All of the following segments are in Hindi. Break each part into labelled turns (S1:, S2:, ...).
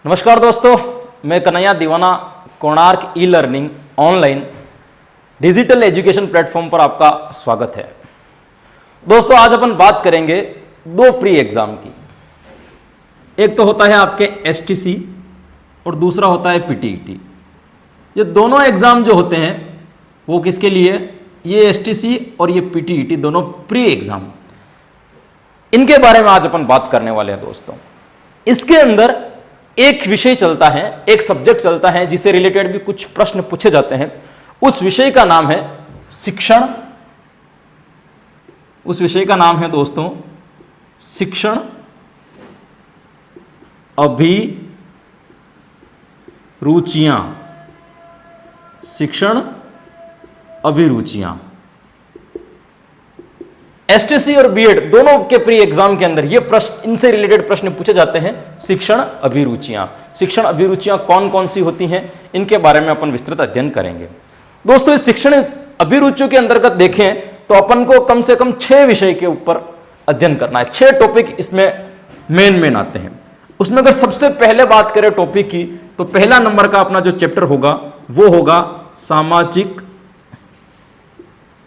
S1: नमस्कार दोस्तों, मैं कन्हैया दीवाना Konark e learning online digital education platform पर आपका स्वागत है। दोस्तों, आज अपन बात करेंगे दो प्री एग्जाम की। एक तो होता है आपके एसटीसी और दूसरा होता है पीटीईटी। ये दोनों एग्जाम जो होते हैं वो किसके लिए? ये एसटीसी और ये पीटीईटी दोनों प्री एग्जाम, इनके बारे में आज अपन बात करने वाले हैं। दोस्तों, इसके अंदर एक विषय चलता है, एक सब्जेक्ट चलता है जिसे रिलेटेड भी कुछ प्रश्न पूछे जाते हैं। उस विषय का नाम है शिक्षण। उस विषय का नाम है दोस्तों शिक्षण अभिरुचियां। शिक्षण अभिरुचियां। एसटीसी और बीएड दोनों के प्री एग्जाम के अंदर ये प्रश्न, इनसे रिलेटेड प्रश्न पूछे जाते हैं। शिक्षण अभिरुचियां, शिक्षण अभिरुचियां कौन कौन सी होती हैं, इनके बारे में अपन विस्तृत अध्ययन करेंगे। दोस्तों, इस शिक्षण अभिरुचियों के अंतर्गत देखें तो अपन को कम से कम 6 विषय के ऊपर अध्ययन करना है। 6 टॉपिक इसमें मेन आते हैं। उसमें अगर सबसे पहले बात करें टॉपिक की, तो पहला नंबर का अपना जो चैप्टर होगा वो होगा सामाजिक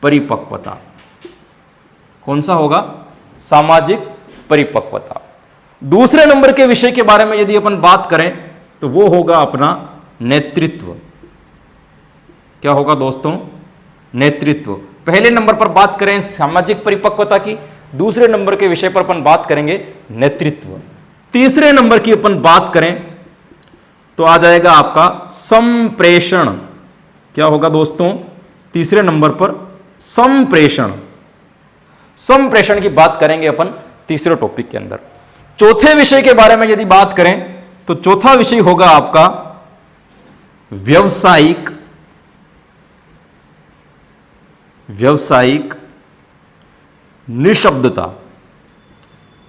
S1: परिपक्वता। कौन सा होगा? सामाजिक परिपक्वता। दूसरे नंबर के विषय के बारे में यदि अपन बात करें तो वो होगा अपना नेतृत्व। क्या होगा दोस्तों? नेतृत्व। पहले नंबर पर बात करें सामाजिक परिपक्वता की, दूसरे नंबर के विषय पर अपन बात करेंगे नेतृत्व। तीसरे नंबर की अपन बात करें तो आ जाएगा आपका संप्रेषण। क्या होगा दोस्तों? तीसरे नंबर पर संप्रेषण। संप्रेषण की बात करेंगे अपन तीसरे टॉपिक के अंदर। चौथे विषय के बारे में यदि बात करें तो चौथा विषय होगा आपका व्यावसायिक निशब्दता।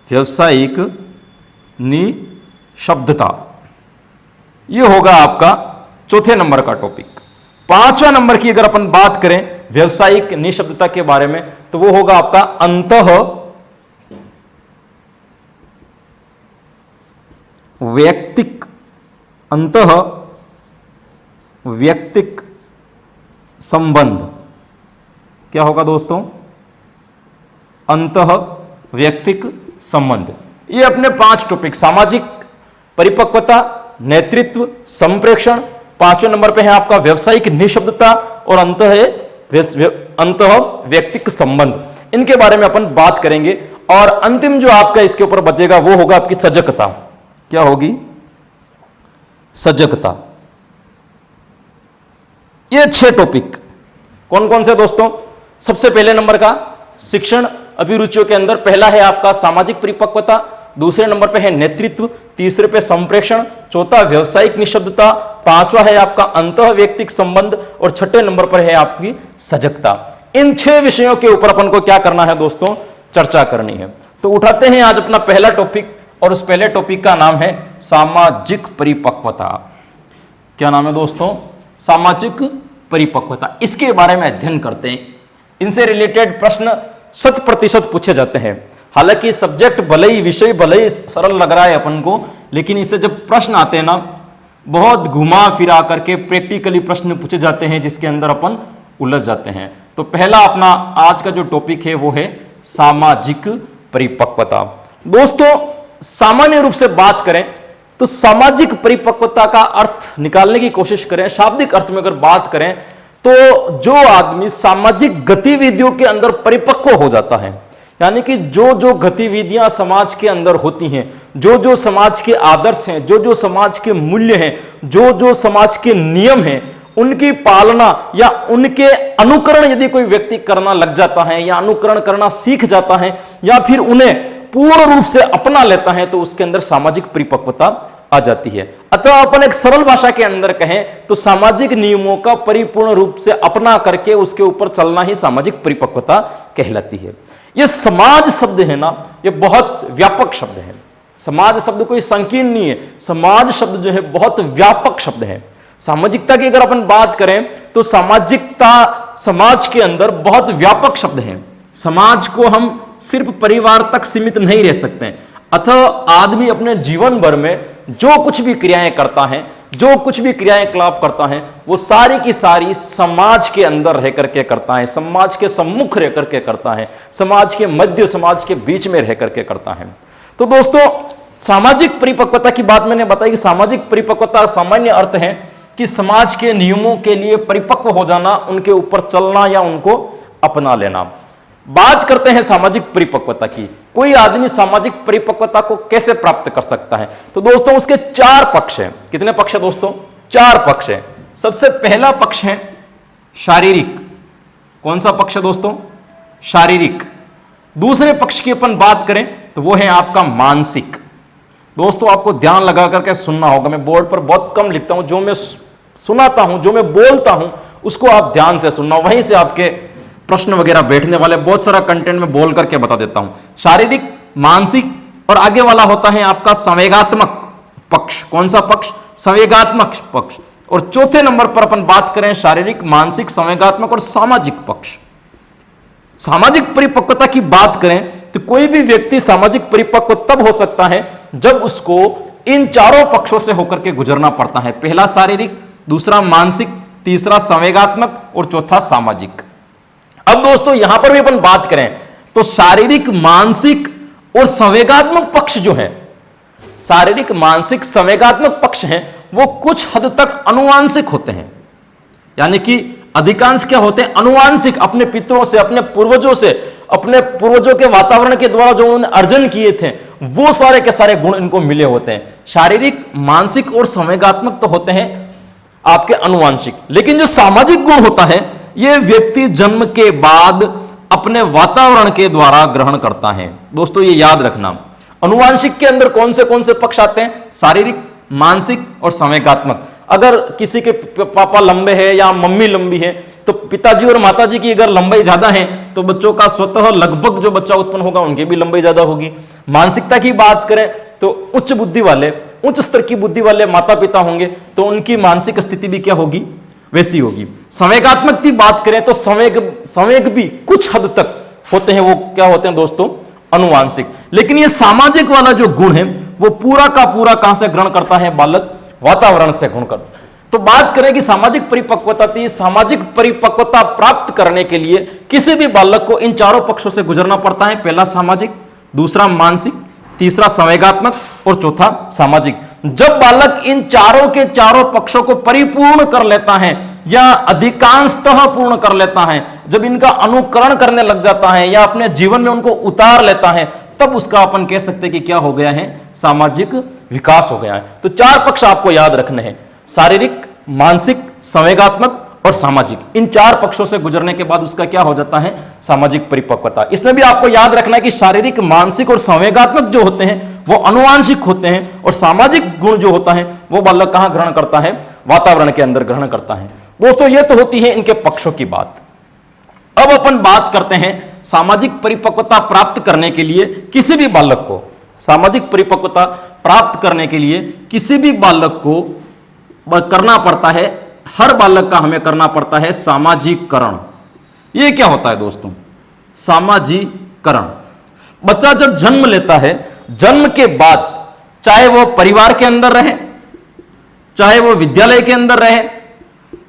S1: व्यावसायिक निशब्दता, यह होगा आपका चौथे नंबर का टॉपिक। पांचवा नंबर की अगर अपन बात करें व्यावसायिक निशब्दता के बारे में तो वो होगा आपका अंतःवैयक्तिक संबंध। क्या होगा दोस्तों? अंतःवैयक्तिक संबंध। ये अपने 5 टॉपिक, सामाजिक परिपक्वता, नेतृत्व, संप्रेषण, 5वें नंबर पे है आपका व्यावसायिक निशब्दता और अंतःवैयक्तिक संबंध। इनके बारे में अपन बात करेंगे। और अंतिम जो आपका इसके ऊपर बचेगा वो होगा आपकी सजगता। क्या होगी? सजगता। ये 6 टॉपिक कौन कौन से दोस्तों? सबसे पहले नंबर का शिक्षण अभिरुचियों के अंदर पहला है आपका सामाजिक परिपक्वता, दूसरे नंबर पे है नेतृत्व, तीसरे पे संप्रेषण, चौथा व्यावसायिक निशब्दता, 5वां है आपका अंतःवैयक्तिक संबंध और 6ठे नंबर पर है आपकी सजगता। इन 6 विषयों के ऊपर अपन को क्या करना है दोस्तों? चर्चा करनी है। तो उठाते हैं आज अपना पहला टॉपिक, और उस पहले टॉपिक का नाम है सामाजिक परिपक्वता। क्या नाम है दोस्तों? सामाजिक परिपक्वता। इसके बारे में अध्ययन करते हैं। इनसे रिलेटेड प्रश्न 100% पूछे जाते हैं। हालांकि सब्जेक्ट भले ही, विषय भले ही सरल लग रहा है अपन को, लेकिन इससे जब प्रश्न आते हैं ना, बहुत घुमा फिरा करके प्रैक्टिकली प्रश्न पूछे जाते हैं जिसके अंदर अपन उलझ जाते हैं। तो पहला अपना आज का जो टॉपिक है वो है सामाजिक परिपक्वता। दोस्तों, सामान्य रूप से बात करें तो सामाजिक परिपक्वता का अर्थ निकालने की कोशिश करें, शाब्दिक अर्थ में अगर बात करें तो जो आदमी सामाजिक गतिविधियों के अंदर परिपक्व हो जाता है, यानी कि जो जो गतिविधियां समाज के अंदर होती हैं, जो जो समाज के आदर्श हैं, जो जो समाज के मूल्य हैं, जो जो समाज के नियम हैं, उनकी पालना या उनके अनुकरण यदि कोई व्यक्ति करना लग जाता है या अनुकरण करना सीख जाता है या फिर उन्हें पूर्ण रूप से अपना लेता है, तो उसके अंदर सामाजिक परिपक्वता आ जाती है। अतः अपन एक सरल भाषा के अंदर कहें तो सामाजिक नियमों का परिपूर्ण रूप से अपना करके उसके ऊपर चलना ही सामाजिक परिपक्वता कहलाती है। यह समाज शब्द है ना, यह बहुत व्यापक शब्द है। समाज शब्द कोई संकीर्ण नहीं है। समाज शब्द जो है बहुत व्यापक शब्द है। सामाजिकता की अगर अपन बात करें तो सामाजिकता समाज के अंदर बहुत व्यापक शब्द है। समाज को हम सिर्फ परिवार तक सीमित नहीं रह सकते, अतः आदमी अपने जीवन भर में जो कुछ भी क्रियाएं करता है, जो कुछ भी क्रियाकलाप करता है, वो सारी की सारी समाज के अंदर रह करके करता है, समाज के सम्मुख रह करके करता है, समाज के मध्य, समाज के बीच में रह करके करता है। तो दोस्तों, सामाजिक परिपक्वता की बात मैंने बताई कि सामाजिक परिपक्वता सामान्य अर्थ है कि समाज के नियमों के लिए परिपक्व हो जाना, उनके ऊपर चलना या उनको अपना लेना। बात करते हैं सामाजिक परिपक्वता की। कोई आदमी सामाजिक परिपक्वता को कैसे प्राप्त कर सकता है? तो दोस्तों, उसके 4 पक्ष हैं। कितने पक्ष है दोस्तों? 4 पक्ष है। सबसे पहला पक्ष है शारीरिक। कौन सा पक्ष है दोस्तों? शारीरिक। दूसरे पक्ष की अपन बात करें तो वो है आपका मानसिक। दोस्तों, आपको ध्यान लगा करके सुनना होगा। मैं बोर्ड पर बहुत कम लिखता हूं, जो मैं सुनाता हूं, जो मैं बोलता हूं, उसको आप ध्यान से सुनना, वहीं से आपके प्रश्न वगैरह बैठने वाले। बहुत सारा कंटेंट में बोल करके बता देता हूं। शारीरिक, मानसिक और आगे वाला होता है आपका संवेगात्मक पक्ष। कौन सा पक्ष? संवेगात्मक पक्ष। और चौथे नंबर पर अपन बात करें शारीरिक, मानसिक, संवेगात्मक और सामाजिक पक्ष। सामाजिक परिपक्वता की बात करें तो कोई भी व्यक्ति सामाजिक परिपक्व तब हो सकता है जब उसको इन चारों पक्षों से होकर के गुजरना पड़ता है। पहला शारीरिक, दूसरा मानसिक, तीसरा संवेगात्मक और चौथा सामाजिक। अब दोस्तों, यहां पर भी अपन बात करें तो शारीरिक, मानसिक और संवेगात्मक पक्ष जो है, शारीरिक, मानसिक, संवेगात्मक पक्ष हैं, वो कुछ हद तक अनुवांशिक होते हैं। यानी कि अधिकांश क्या होते हैं? अनुवांशिक। अपने पितरों से, अपने पूर्वजों से, अपने पूर्वजों के वातावरण के द्वारा जो उन्होंने अर्जन किए थे, वो सारे के सारे गुण इनको मिले होते हैं। शारीरिक, मानसिक और संवेगात्मक तो होते हैं आपके अनुवांशिक। लेकिन जो सामाजिक गुण होता है, यह व्यक्ति जन्म के बाद अपने वातावरण के द्वारा ग्रहण करता है। दोस्तों, ये याद रखना। अनुवांशिक के अंदर कौन से पक्ष आते हैं? शारीरिक, मानसिक और संवेगात्मक। अगर किसी के पापा लंबे हैं या मम्मी लंबी है, तो पिताजी और माताजी की अगर लंबाई ज्यादा है तो बच्चों का स्वतः लगभग जो बच्चा उत्पन्न होगा उनकी भी लंबाई ज्यादा होगी। मानसिकता की बात करें तो उच्च बुद्धि वाले, उच्च स्तर की बुद्धि वाले माता पिता होंगे तो उनकी मानसिक स्थिति भी क्या होगी? वैसी होगी। संवेगात्मक की बात करें तो संवेग भी कुछ हद तक होते हैं। वो क्या होते हैं दोस्तों? अनुवांशिक। लेकिन ये सामाजिक वाला जो गुण है वो पूरा का पूरा कहां से ग्रहण करता है? बालक वातावरण से ग्रहण करता है। तो बात करें कि सामाजिक परिपक्वता थी। सामाजिक परिपक्वता प्राप्त करने के लिए किसी भी बालक को इन चारों पक्षों से गुजरना पड़ता है। पहला सामाजिक, दूसरा मानसिक, तीसरा संवेगात्मक और चौथा सामाजिक। जब बालक इन चारों के चारों पक्षों को परिपूर्ण कर लेता है या अधिकांशतः पूर्ण कर लेता है, जब इनका अनुकरण करने लग जाता है या अपने जीवन में उनको उतार लेता है, तब उसका अपन कह सकते हैं कि क्या हो गया है? सामाजिक विकास हो गया है। तो 4 पक्ष आपको याद रखने हैं: शारीरिक, मानसिक, संवेगात्मक और सामाजिक। इन 4 पक्षों से गुजरने के बाद उसका क्या हो जाता है? सामाजिक परिपक्वता। इसमें भी आपको याद रखना है कि शारीरिक, मानसिक और संवेगात्मक जो होते हैं वो अनुवांशिक होते हैं, और सामाजिक गुण जो होता है वो बालक कहां ग्रहण करता है? वातावरण के अंदर ग्रहण करता है। दोस्तों, ये तो होती है इनके पक्षों की बात। अब अपन बात करते हैं सामाजिक परिपक्वता प्राप्त करने के लिए किसी भी बालक को, सामाजिक परिपक्वता प्राप्त करने के लिए किसी भी बालक को करना पड़ता है, हर बालक का हमें करना पड़ता है सामाजिकरण। यह क्या होता है दोस्तों? सामाजिकरण। बच्चा जब जन्म लेता है, जन्म के बाद चाहे वो परिवार के अंदर रहे, चाहे वो विद्यालय के अंदर रहे,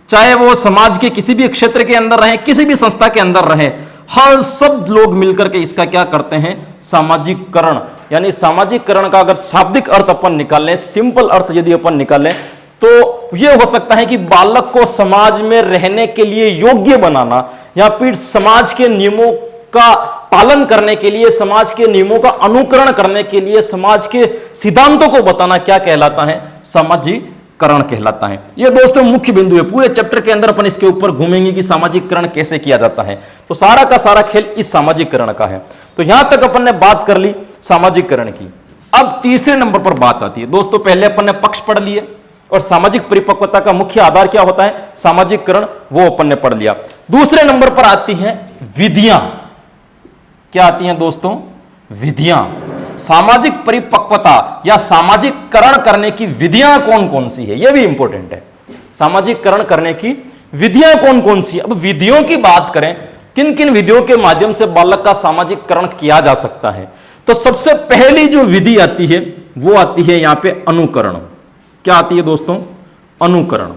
S1: चाहे वो समाज के किसी भी क्षेत्र के अंदर रहे, किसी भी संस्था के अंदर रहे, हर सब लोग मिलकर के इसका क्या करते हैं? सामाजिकरण। यानी सामाजिकरण का अगर शाब्दिक अर्थ अपन निकालें, सिंपल अर्थ यदि अपन निकालें, तो यह हो सकता है कि बालक को समाज में रहने के लिए योग्य बनाना, या फिर समाज के नियमों का पालन करने के लिए, समाज के नियमों का अनुकरण करने के लिए, समाज के सिद्धांतों को बताना क्या कहलाता है? सामाजिकरण कहलाता है। यह दोस्तों मुख्य बिंदु है। पूरे चैप्टर के अंदर अपन इसके ऊपर घूमेंगे कि सामाजिकरण कैसे किया जाता है। तो सारा का सारा खेल इस सामाजिकरण का है। तो यहां तक अपन ने बात कर ली सामाजिकरण की। अब तीसरे नंबर पर बात आती है। दोस्तों, पहले अपन ने पक्ष पढ़ लिए और सामाजिक परिपक्वता का मुख्य आधार क्या होता है? सामाजिकरण, वो अपन ने पढ़ लिया। दूसरे नंबर पर आती हैं विधियां। क्या आती हैं दोस्तों? विधियां। सामाजिक परिपक्वता या सामाजिकरण करने की विधियां कौन कौन सी है, यह भी इंपॉर्टेंट है। सामाजिकरण करने की विधियां कौन कौन सी? अब विधियों की बात करें, किन किन विधियों के माध्यम से बालक का सामाजिकरण किया जा सकता है, तो सबसे पहली जो विधि आती है वो आती है यहां पे अनुकरण। क्या आती है दोस्तों? अनुकरण।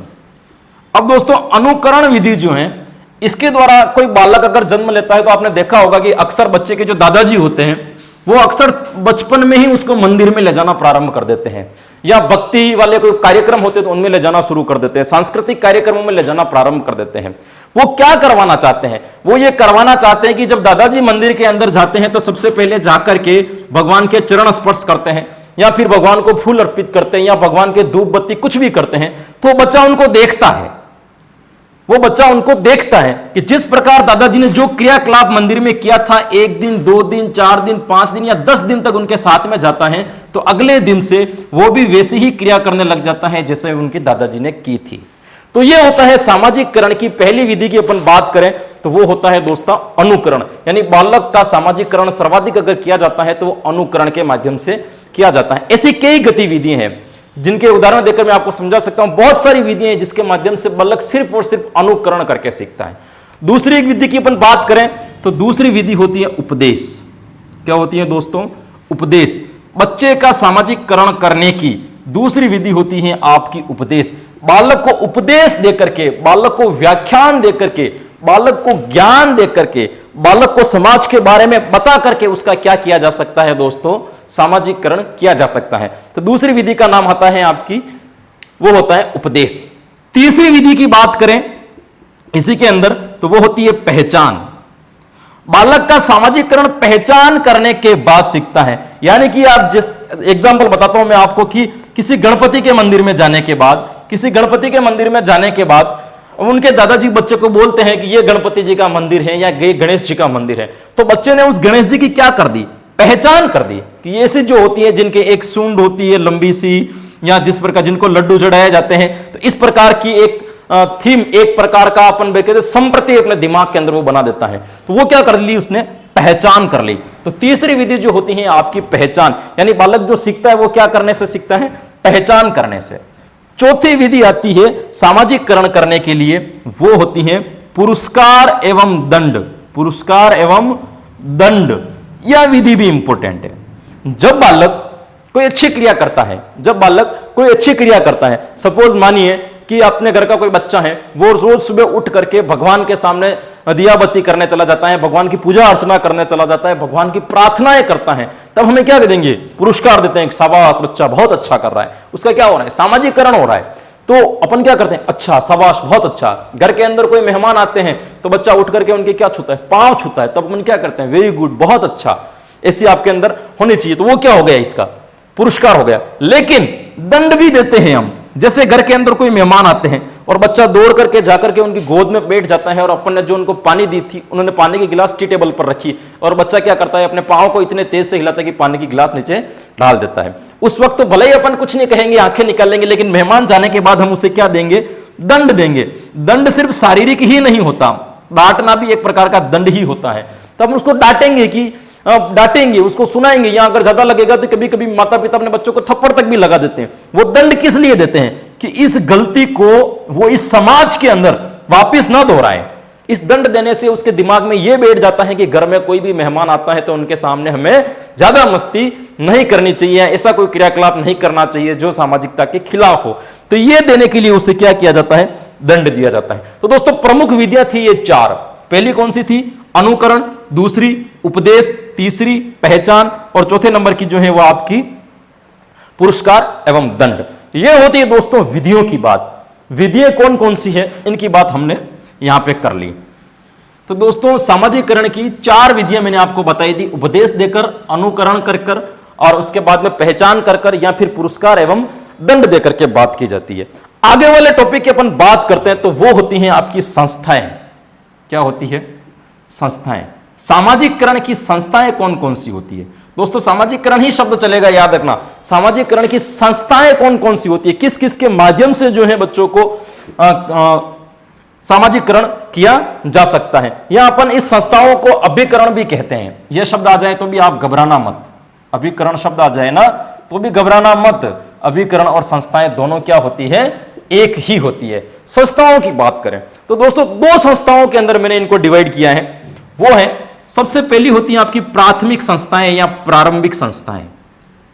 S1: अब दोस्तों अनुकरण विधि जो है, इसके द्वारा कोई बालक अगर जन्म लेता है तो आपने देखा होगा कि अक्सर बच्चे के जो दादाजी होते हैं वो अक्सर बचपन में ही उसको मंदिर में ले जाना प्रारंभ कर देते हैं, या भक्ति वाले कोई कार्यक्रम होते तो उनमें ले जाना शुरू कर देते हैं, सांस्कृतिक कार्यक्रमों में ले जाना प्रारंभ कर देते हैं। वो क्या करवाना चाहते हैं? वो ये करवाना चाहते हैं कि जब दादाजी मंदिर के अंदर जाते हैं तो सबसे पहले जाकर के भगवान के चरण स्पर्श करते हैं, या फिर भगवान को फूल अर्पित करते हैं, या भगवान के धूप बत्ती कुछ भी करते हैं, तो बच्चा उनको देखता है। वो बच्चा उनको देखता है कि जिस प्रकार दादाजी ने जो क्रियाकलाप मंदिर में किया था, 1 दिन 2 दिन 4 दिन 5 दिन या 10 दिन तक उनके साथ में जाता है, तो अगले दिन से वो भी वैसी ही क्रिया करने लग जाता है जैसे उनके दादाजी ने की थी। तो ये होता है सामाजिककरण की पहली विधि की अपन बात करें तो वो होता है दोस्तों अनुकरण। यानी बालक का सामाजिककरण सर्वाधिक अगर किया जाता है तो वो अनुकरण के माध्यम से किया जाता है। ऐसी कई गतिविधियां हैं जिनके उदाहरण देकर मैं आपको समझा सकता हूं। बहुत सारी विधियां हैं जिसके माध्यम से बालक सिर्फ और सिर्फ अनुकरण करके सीखता है। दूसरी एक विधि की अपन बात करें तो दूसरी विधि होती है उपदेश। क्या होती है दोस्तों? उपदेश। बच्चे का सामाजिककरण करने की दूसरी विधि होती है आपकी उपदेश। बालक को उपदेश देकर के, बालक को व्याख्यान देकर के, बालक को ज्ञान देकर के, बालक को समाज के बारे में बता करके उसका क्या किया जा सकता है दोस्तों? सामाजिककरण किया जा सकता है। तो दूसरी विधि का नाम आता है आपकी, वो होता है उपदेश। तीसरी विधि की बात करें इसी के अंदर तो वो होती है पहचान। बालक का सामाजिककरण पहचान करने के बाद सीखता है। यानी कि आप जिस एग्जांपल बताता हूं मैं आपको कि किसी गणपति के मंदिर में जाने के बाद, किसी गणपति के मंदिर में जाने के बाद उनके दादाजी बच्चे को बोलते हैं कि ये गणपति जी का मंदिर है या ये गणेश जी का मंदिर है, तो बच्चे ने उस गणेश जी की क्या कर दी? पहचान कर दी कि ये ऐसी जो होती है जिनके एक सूंड होती है लंबी सी, या जिस प्रकार जिनको लड्डू चढ़ाए जाते हैं, तो इस प्रकार की एक थीम, एक प्रकार का अपन कहते संप्रति अपने दिमाग के अंदर वो बना देता है। तो वो क्या कर ली? उसने पहचान कर ली। तो तीसरी विधि जो होती है आपकी पहचान, यानी बालक जो सीखता है वो क्या करने से सीखता है? पहचान करने से। चौथी विधि आती है सामाजिककरण करने के लिए, वो होती है पुरस्कार एवं दंड। पुरस्कार एवं दंड, यह विधि भी इंपॉर्टेंट है। जब बालक कोई अच्छी क्रिया करता है, जब बालक कोई अच्छी क्रिया करता है, सपोज मानिए कि अपने घर का कोई बच्चा है, वो रोज सुबह उठ करके भगवान के सामने दिया बत्ती करने चला जाता है, भगवान की पूजा अर्चना करने चला जाता है, भगवान की प्रार्थनाएं करता है, तब हमें क्या देंगे? पुरस्कार देते हैं, शाबाश बच्चा बहुत अच्छा कर रहा है। उसका क्या हो रहा है? सामाजिककरण हो रहा है। तो अपन क्या करते हैं? अच्छा, शाबाश, बहुत अच्छा। घर के अंदर कोई मेहमान आते हैं तो बच्चा उठ करके उनके क्या छूता है? पांव छूता है। तब अपन क्या करते हैं? वेरी गुड, बहुत अच्छा, ऐसी आपके अंदर होनी चाहिए। तो वो क्या हो गया? इसका पुरस्कार हो गया। लेकिन दंड भी देते हैं हम। जैसे घर के अंदर कोई मेहमान आते हैं और बच्चा दौड़ करके जाकर के उनकी गोद में बैठ जाता है, और अपन ने जो उनको पानी दी थी, उन्होंने पानी की गिलास टी टेबल पर रखी, और बच्चा क्या करता है? अपने पांव को इतने तेज से हिलाता है कि पानी की गिलास नीचे डाल देता है। उस वक्त तो भले ही अपन कुछ नहीं कहेंगे, आंखें निकाल लेंगे, लेकिन मेहमान जाने के बाद हम उसे क्या देंगे? दंड देंगे। दंड सिर्फ शारीरिक ही नहीं होता, डांटना भी एक प्रकार का दंड ही होता है। तब हम उसको डांटेंगे कि डांटेंगे, उसको सुनाएंगे, या अगर ज्यादा लगेगा तो कभी कभी माता पिता अपने बच्चों को थप्पड़ तक भी लगा देते हैं। वो दंड किस लिए देते हैं? कि इस गलती को वो इस समाज के अंदर वापस ना दोहराए। इस दंड देने से उसके दिमाग में यह बैठ जाता है कि घर में कोई भी मेहमान आता है तो उनके सामने हमें ज्यादा मस्ती नहीं करनी चाहिए, ऐसा कोई क्रियाकलाप नहीं करना चाहिए जो सामाजिकता के खिलाफ हो। तो यह देने के लिए उसे क्या किया जाता है? दंड दिया जाता है। तो दोस्तों प्रमुख विधियां थी ये 4। पहली कौन सी थी? अनुकरण, दूसरी उपदेश, तीसरी पहचान, और चौथे नंबर की जो है वो आपकी पुरस्कार एवं दंड। ये होती है दोस्तों विधियों की बात। विधियां कौन कौन सी है इनकी बात हमने यहां पे कर ली। तो दोस्तों सामाजिककरण की 4 विधियां मैंने आपको बताई थी। उपदेश देकर, अनुकरण कर कर, और उसके बाद में पहचान कर कर, या फिर पुरस्कार एवं दंड देकर के बात की जाती है। आगे वाले टॉपिक की अपन बात करते हैं तो वो होती हैं आपकी संस्थाएं। क्या होती है? संस्थाएं। सामाजिककरण की संस्थाएं कौन कौन सी होती है? दोस्तों सामाजिककरण ही शब्द चलेगा, याद रखना। सामाजिककरण की संस्थाएं कौन कौन सी होती है? किस किस के माध्यम से जो है बच्चों को सामाजिककरण किया जा सकता है, या अपन इस संस्थाओं को अभिकरण भी कहते हैं। यह शब्द आ जाए तो भी आप घबराना मत। अभिकरण शब्द आ जाए ना तो भी घबराना मत। अभिकरण और संस्थाएं दोनों क्या होती है? एक ही होती है। संस्थाओं की बात करें तो दोस्तों 2 संस्थाओं के अंदर मैंने इनको डिवाइड किया है। वो है, सबसे पहली होती है आपकी प्राथमिक संस्थाएं या प्रारंभिक संस्थाएं।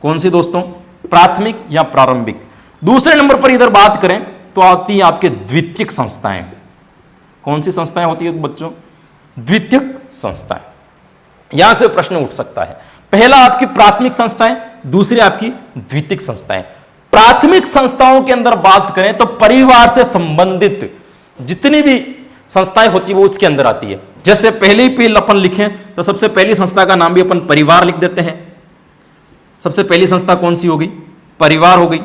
S1: कौन सी दोस्तों? प्राथमिक या प्रारंभिक। दूसरे नंबर पर इधर बात करें तो आती है आपके द्वितीयक संस्थाएं। कौन सी संस्थाएं होती है बच्चों? द्वितीयक संस्थाएं। यहां से प्रश्न उठ सकता है, पहला आपकी प्राथमिक संस्थाएं, दूसरी आपकी द्वितीयक संस्थाएं। प्राथमिक संस्थाओं के अंदर बात करें तो परिवार से संबंधित जितनी भी संस्थाएं होती है वो उसके अंदर आती है। जैसे पहले ही अपन लिखें तो सबसे पहली संस्था का नाम भी अपन परिवार लिख देते हैं। सबसे पहली संस्था कौन सी हो गई? परिवार हो गई।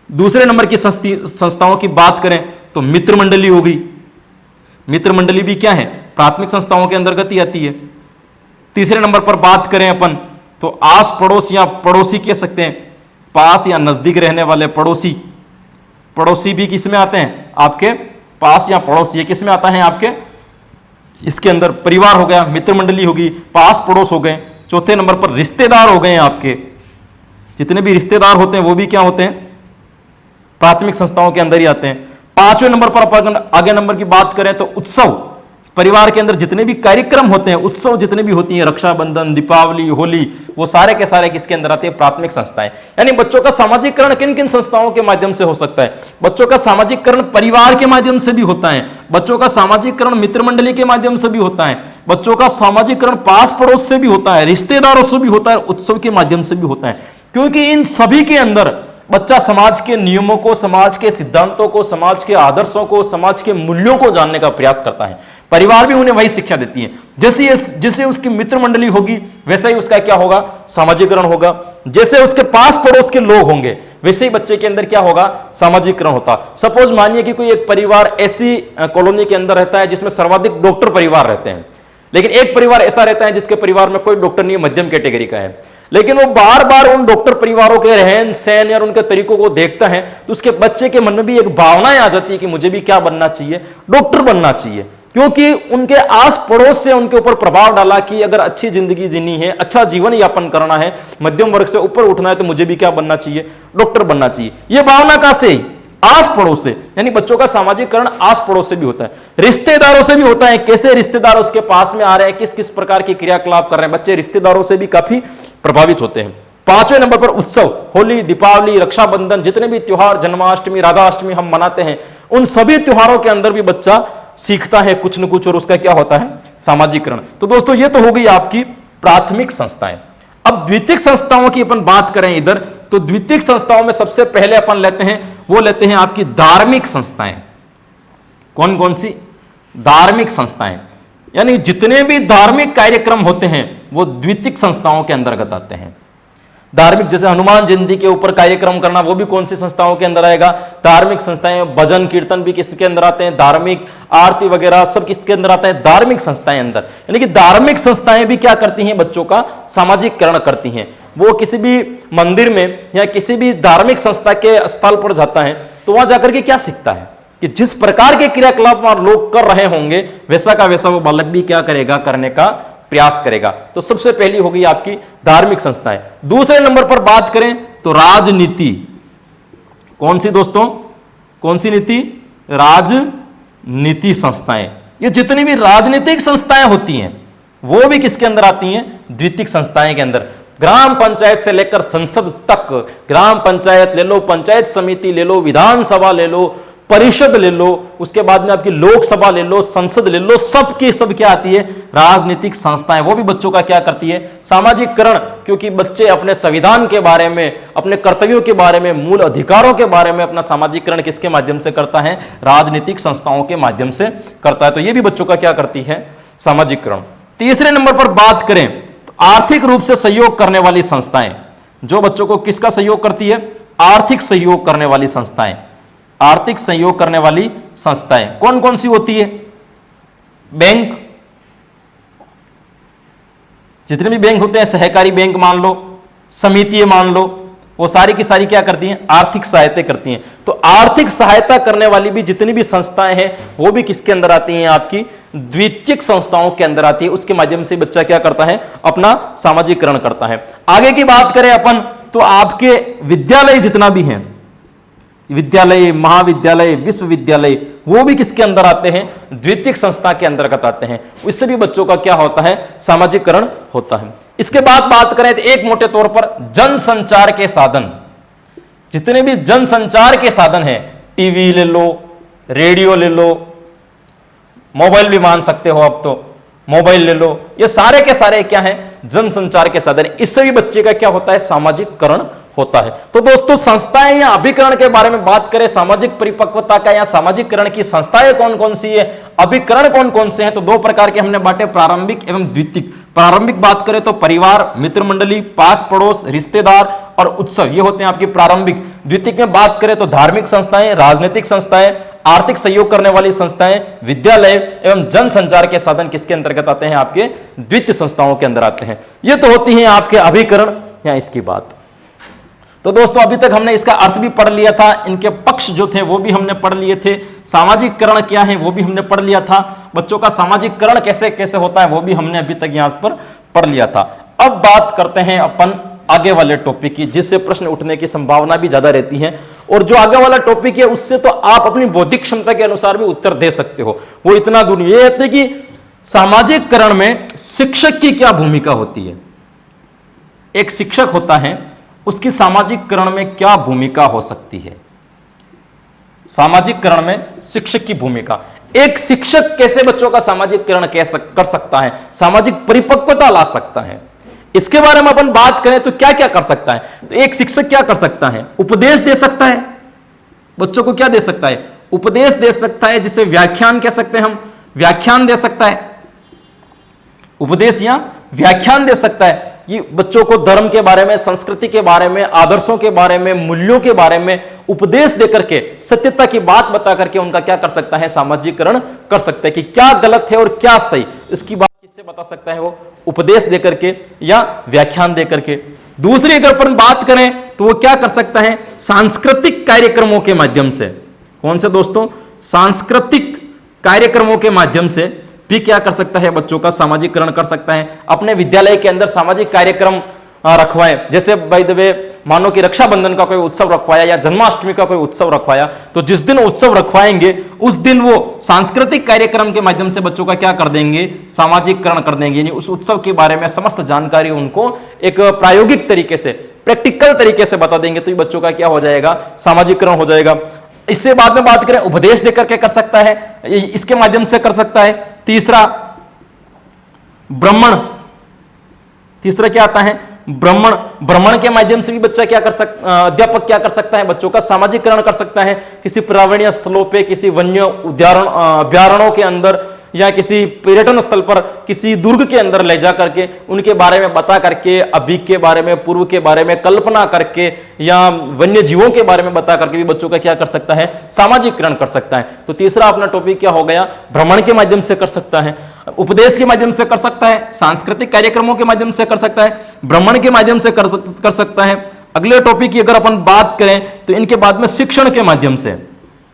S1: दूसरे नंबर की संस्थाओं की बात करें तो मित्र मंडली हो गई। मित्र मंडली भी क्या है? प्राथमिक संस्थाओं के अंतर्गत ही आती है। तीसरे नंबर पर बात करें अपन तो आस पड़ोस या पड़ोसी कह सकते हैं, पास या नजदीक रहने वाले पड़ोसी। पड़ोसी भी किस में आते हैं? आपके पास या पड़ोस, ये किस में आता है? आपके इसके अंदर परिवार हो गया, मित्र मंडली होगी, पास पड़ोस हो गए। चौथे नंबर पर रिश्तेदार हो गए। आपके जितने भी रिश्तेदार होते हैं वो भी क्या होते हैं? प्राथमिक संस्थाओं के अंदर ही आते हैं। पांचवें नंबर पर अपन आगे नंबर की बात करें तो उत्सव। परिवार के अंदर जितने भी कार्यक्रम होते हैं, उत्सव जितने भी होती हैं, रक्षाबंधन, दीपावली, होली, वो सारे के सारे किसके अंदर आते हैं? प्राथमिक संस्थाएं। यानी बच्चों का सामाजिकरण किन किन संस्थाओं के माध्यम से हो सकता है? बच्चों का सामाजिकरण परिवार के माध्यम से भी होता है, बच्चों का सामाजिकरण मित्र मंडली के माध्यम से भी होता है, बच्चों का सामाजिकरण पास पड़ोस से भी होता है, रिश्तेदारों से भी होता है, उत्सव के माध्यम से भी होता है। क्योंकि इन सभी के अंदर बच्चा समाज के नियमों को, समाज के सिद्धांतों को, समाज के आदर्शों को, समाज के मूल्यों को जानने का प्रयास करता है। परिवार भी उन्हें वही शिक्षा देती है। जैसे उसकी मित्र मंडली होगी वैसे ही उसका क्या होगा? सामाजिकरण होगा। जैसे उसके पास पड़ोस के लोग होंगे वैसे ही बच्चे के अंदर क्या होगा? सामाजिकरण होता। सपोज मानिए कि कोई एक परिवार ऐसी कॉलोनी के अंदर रहता है जिसमें सर्वाधिक डॉक्टर परिवार रहते हैं, लेकिन एक परिवार ऐसा रहता है जिसके परिवार में कोई डॉक्टर नहीं है, मध्यम कैटेगरी का है, लेकिन वो बार बार उन डॉक्टर परिवारों के रहन सहन या उनके तरीकों को देखता है तो उसके बच्चे के मन में भी एक भावनाएं आ जाती है कि मुझे भी क्या बनना चाहिए? डॉक्टर बनना चाहिए। क्योंकि उनके आस पड़ोस से उनके ऊपर प्रभाव डाला कि अगर अच्छी जिंदगी जीनी है, अच्छा जीवन यापन करना है, मध्यम वर्ग से ऊपर उठना है तो मुझे भी क्या बनना चाहिए? डॉक्टर बनना चाहिए। यह भावना कहां से? आस पड़ोस से। यानी बच्चों का सामाजिकरण आस पड़ोस से भी होता है, रिश्तेदारों से भी होता है। कैसे रिश्तेदार उसके पास में आ रहे हैं, किस किस प्रकार की क्रियाकलाप कर रहे हैं, बच्चे रिश्तेदारों से भी काफी प्रभावित होते हैं। पांचवें नंबर पर उत्सव, होली, दीपावली, रक्षाबंधन, जितने भी त्योहार, जन्माष्टमी, राधाष्टमी हम मनाते हैं, उन सभी त्योहारों के अंदर भी बच्चा सीखता है कुछ न कुछ और उसका क्या होता है? सामाजिकरण। तो दोस्तों ये तो हो गई आपकी प्राथमिक संस्थाएं। अब द्वितीयक संस्थाओं की अपन बात करें इधर तो द्वितीयक संस्थाओं में सबसे पहले अपन लेते हैं आपकी धार्मिक संस्थाएं। कौन कौन सी? धार्मिक संस्थाएं। यानी जितने भी धार्मिक कार्यक्रम होते हैं वो द्वितीयक संस्थाओं के अंतर्गत आते हैं। धार्मिक जैसे हनुमान जयंती के ऊपर कार्यक्रम करना वो भी कौन सी संस्थाओं के अंदर आएगा? धार्मिक संस्थाएं। भजन कीर्तन भी किसके अंदर आते हैं? धार्मिक आरती वगैरह सब किसके अंदर आता है? धार्मिक संस्थाएं अंदर। यानी कि धार्मिक संस्थाएं भी क्या करती हैं? बच्चों का सामाजिकरण करती हैं। वो किसी भी मंदिर में या किसी भी धार्मिक संस्था के स्थल पर जाता है तो वहां जाकर के क्या सीखता है कि जिस प्रकार के क्रियाकलाप वहां लोग कर रहे होंगे वैसा का वैसा वो बालक भी क्या करेगा? करने का प्रयास करेगा। तो सबसे पहली होगी आपकी धार्मिक संस्थाएं। दूसरे नंबर पर बात करें तो राजनीति। कौन सी दोस्तों? कौन सी नीति? राजनीति संस्थाएं। ये जितनी भी राजनीतिक संस्थाएं होती हैं वो भी किसके अंदर आती हैं? द्वितीयक संस्थाएं के अंदर। ग्राम पंचायत से लेकर संसद तक, ग्राम पंचायत ले लो, पंचायत समिति ले लो, विधानसभा ले लो, परिषद ले लो, उसके बाद में आपकी लोकसभा ले लो, संसद ले लो, सब की सब क्या आती है? राजनीतिक संस्थाएं। वो भी बच्चों का क्या करती है? सामाजिकरण। क्योंकि बच्चे अपने संविधान के बारे में, अपने कर्तव्यों के बारे में, मूल अधिकारों के बारे में अपना सामाजिकरण किसके माध्यम से करता है? राजनीतिक संस्थाओं के माध्यम से करता है। तो ये भी बच्चों का क्या करती है? सामाजिकरण। तीसरे नंबर पर बात करें तो आर्थिक रूप से सहयोग करने वाली संस्थाएं। जो बच्चों को किसका सहयोग करती है? आर्थिक सहयोग करने वाली संस्थाएं। आर्थिक सहयोग करने वाली संस्थाएं कौन कौन सी होती है? बैंक। जितने भी बैंक होते हैं, सहकारी बैंक मान लो, समिति मान लो, वो सारी की सारी क्या करती हैं? आर्थिक सहायता करती हैं। तो आर्थिक सहायता करने वाली भी जितनी भी संस्थाएं हैं वो भी किसके अंदर आती हैं? आपकी द्वितीयक संस्थाओं के अंदर आती है। उसके माध्यम से बच्चा क्या करता है? अपना सामाजिकरण करता है। आगे की बात करें अपन तो आपके विद्यालय जितना भी है, विद्यालय, महाविद्यालय, विश्वविद्यालय, वो भी किसके अंदर आते हैं? द्वितीयक संस्था के अंतर्गत आते हैं। इससे भी बच्चों का क्या होता है? सामाजिकरण होता है। इसके बाद बात करें तो एक मोटे तौर पर जनसंचार के साधन। जितने भी जनसंचार के साधन हैं, टीवी ले लो, रेडियो ले लो, मोबाइल भी मान सकते हो अब तो, मोबाइल ले लो, ये सारे के सारे क्या हैं, जनसंचार के साधन। इससे भी बच्चे का क्या होता है, सामाजिककरण होता है। तो दोस्तों संस्थाएं या अभिकरण के बारे में बात करें, सामाजिक परिपक्वता का या सामाजिककरण की संस्थाएं कौन कौन सी है, अभिकरण कौन कौन से हैं, तो दो प्रकार के हमने बांटे, प्रारंभिक एवं द्वितीयक। प्रारंभिक बात करें तो परिवार, मित्र मंडली, पास पड़ोस, रिश्तेदार और उत्सव, ये होते हैं आपकी प्रारंभिक। द्वितीयक में बात करें तो धार्मिक संस्थाएं, राजनीतिक संस्थाएं, आर्थिक सहयोग करने वाली संस्थाएं, विद्यालय एवं जनसंचार के साधन किसके अंतर्गत आते हैं, आपके द्वितीय संस्थाओं के अंदर आते हैं। ये तो होती है आपके अभिकरण या इसकी बात। तो दोस्तों अभी तक हमने इसका अर्थ भी पढ़ लिया था, इनके पक्ष जो थे वो भी हमने पढ़ लिए थे, सामाजिककरण क्या है वो भी हमने पढ़ लिया था, बच्चों का सामाजिककरण कैसे कैसे होता है वो भी हमने अभी तक यहां पर पढ़ लिया था। अब बात करते हैं अपन आगे वाले टॉपिक की, जिससे प्रश्न उठने की संभावना भी ज्यादा रहती है, और जो आगे वाला टॉपिक है उससे तो आप अपनी बौद्धिक क्षमता के अनुसार भी उत्तर दे सकते हो, वो इतना दूर। ये है कि सामाजिककरण में शिक्षक की क्या भूमिका होती है, एक शिक्षक होता है उसकी सामाजिककरण में क्या भूमिका हो सकती है, सामाजिककरण में शिक्षक की भूमिका, एक शिक्षक कैसे बच्चों का सामाजिककरण कर सकता है, सामाजिक परिपक्वता ला सकता है, इसके बारे में अपन बात करें तो क्या क्या कर सकता है। तो एक शिक्षक क्या कर सकता है, उपदेश दे सकता है, बच्चों को क्या दे सकता है, उपदेश दे सकता है, जिसे व्याख्यान कह सकते हैं हम, व्याख्यान दे सकता है, उपदेश या व्याख्यान दे सकता है कि बच्चों को धर्म के बारे में, संस्कृति के बारे में, आदर्शों के बारे में, मूल्यों के बारे में उपदेश देकर के, सत्यता की बात बता करके उनका क्या कर सकता है, सामाजिककरण कर सकता है कि क्या गलत है और क्या सही, इसकी बात किससे बता सकता है, वो उपदेश देकर के या व्याख्यान देकर के। दूसरी अगर अपन बात करें तो वो क्या कर सकता है, सांस्कृतिक कार्यक्रमों के माध्यम से। कौन से दोस्तों, सांस्कृतिक कार्यक्रमों के माध्यम से भी क्या कर सकता है, बच्चों का सामाजिककरण कर सकता है। अपने विद्यालय के अंदर सामाजिक कार्यक्रम रखवाएं, जैसे बाय द वे मानो कि रक्षाबंधन का कोई उत्सव रखवाया या जन्माष्टमी का कोई उत्सव रखवाया, तो जिस दिन उत्सव रखवाएंगे उस दिन वो सांस्कृतिक कार्यक्रम के माध्यम से बच्चों का क्या कर देंगे, सामाजिककरण कर देंगे, यानी उस उत्सव के बारे में समस्त जानकारी उनको एक प्रायोगिक तरीके से, प्रैक्टिकल तरीके से बता देंगे, तो ये बच्चों का क्या हो जाएगा, सामाजिककरण हो जाएगा। इससे बाद में बात करें, उपदेश देकर के कर सकता है, इसके माध्यम से कर सकता है। तीसरा ब्राह्मण, तीसरा क्या आता है, ब्राह्मण, भ्रमण के माध्यम से भी बच्चा क्या कर सकता, अध्यापक क्या कर सकता है, बच्चों का सामाजिककरण कर सकता है। किसी पर्यावरणीय स्थलों पे, किसी वन्य अभ्यारण्यों के अंदर या किसी पर्यटन स्थल पर, किसी दुर्ग के अंदर ले जा करके उनके बारे में बता करके, अभी के बारे में, पूर्व के बारे में कल्पना करके या वन्य जीवों के बारे में बता करके भी बच्चों का क्या कर सकता है, सामाजिककरण कर सकता है। तो तीसरा अपना टॉपिक क्या हो गया, भ्रमण के माध्यम से कर सकता है, उपदेश के माध्यम से कर सकता है, सांस्कृतिक कार्यक्रमों के माध्यम से कर सकता है, भ्रमण के माध्यम से कर सकता है। अगले टॉपिक की अगर अपन बात करें तो इनके बाद में शिक्षण के माध्यम से,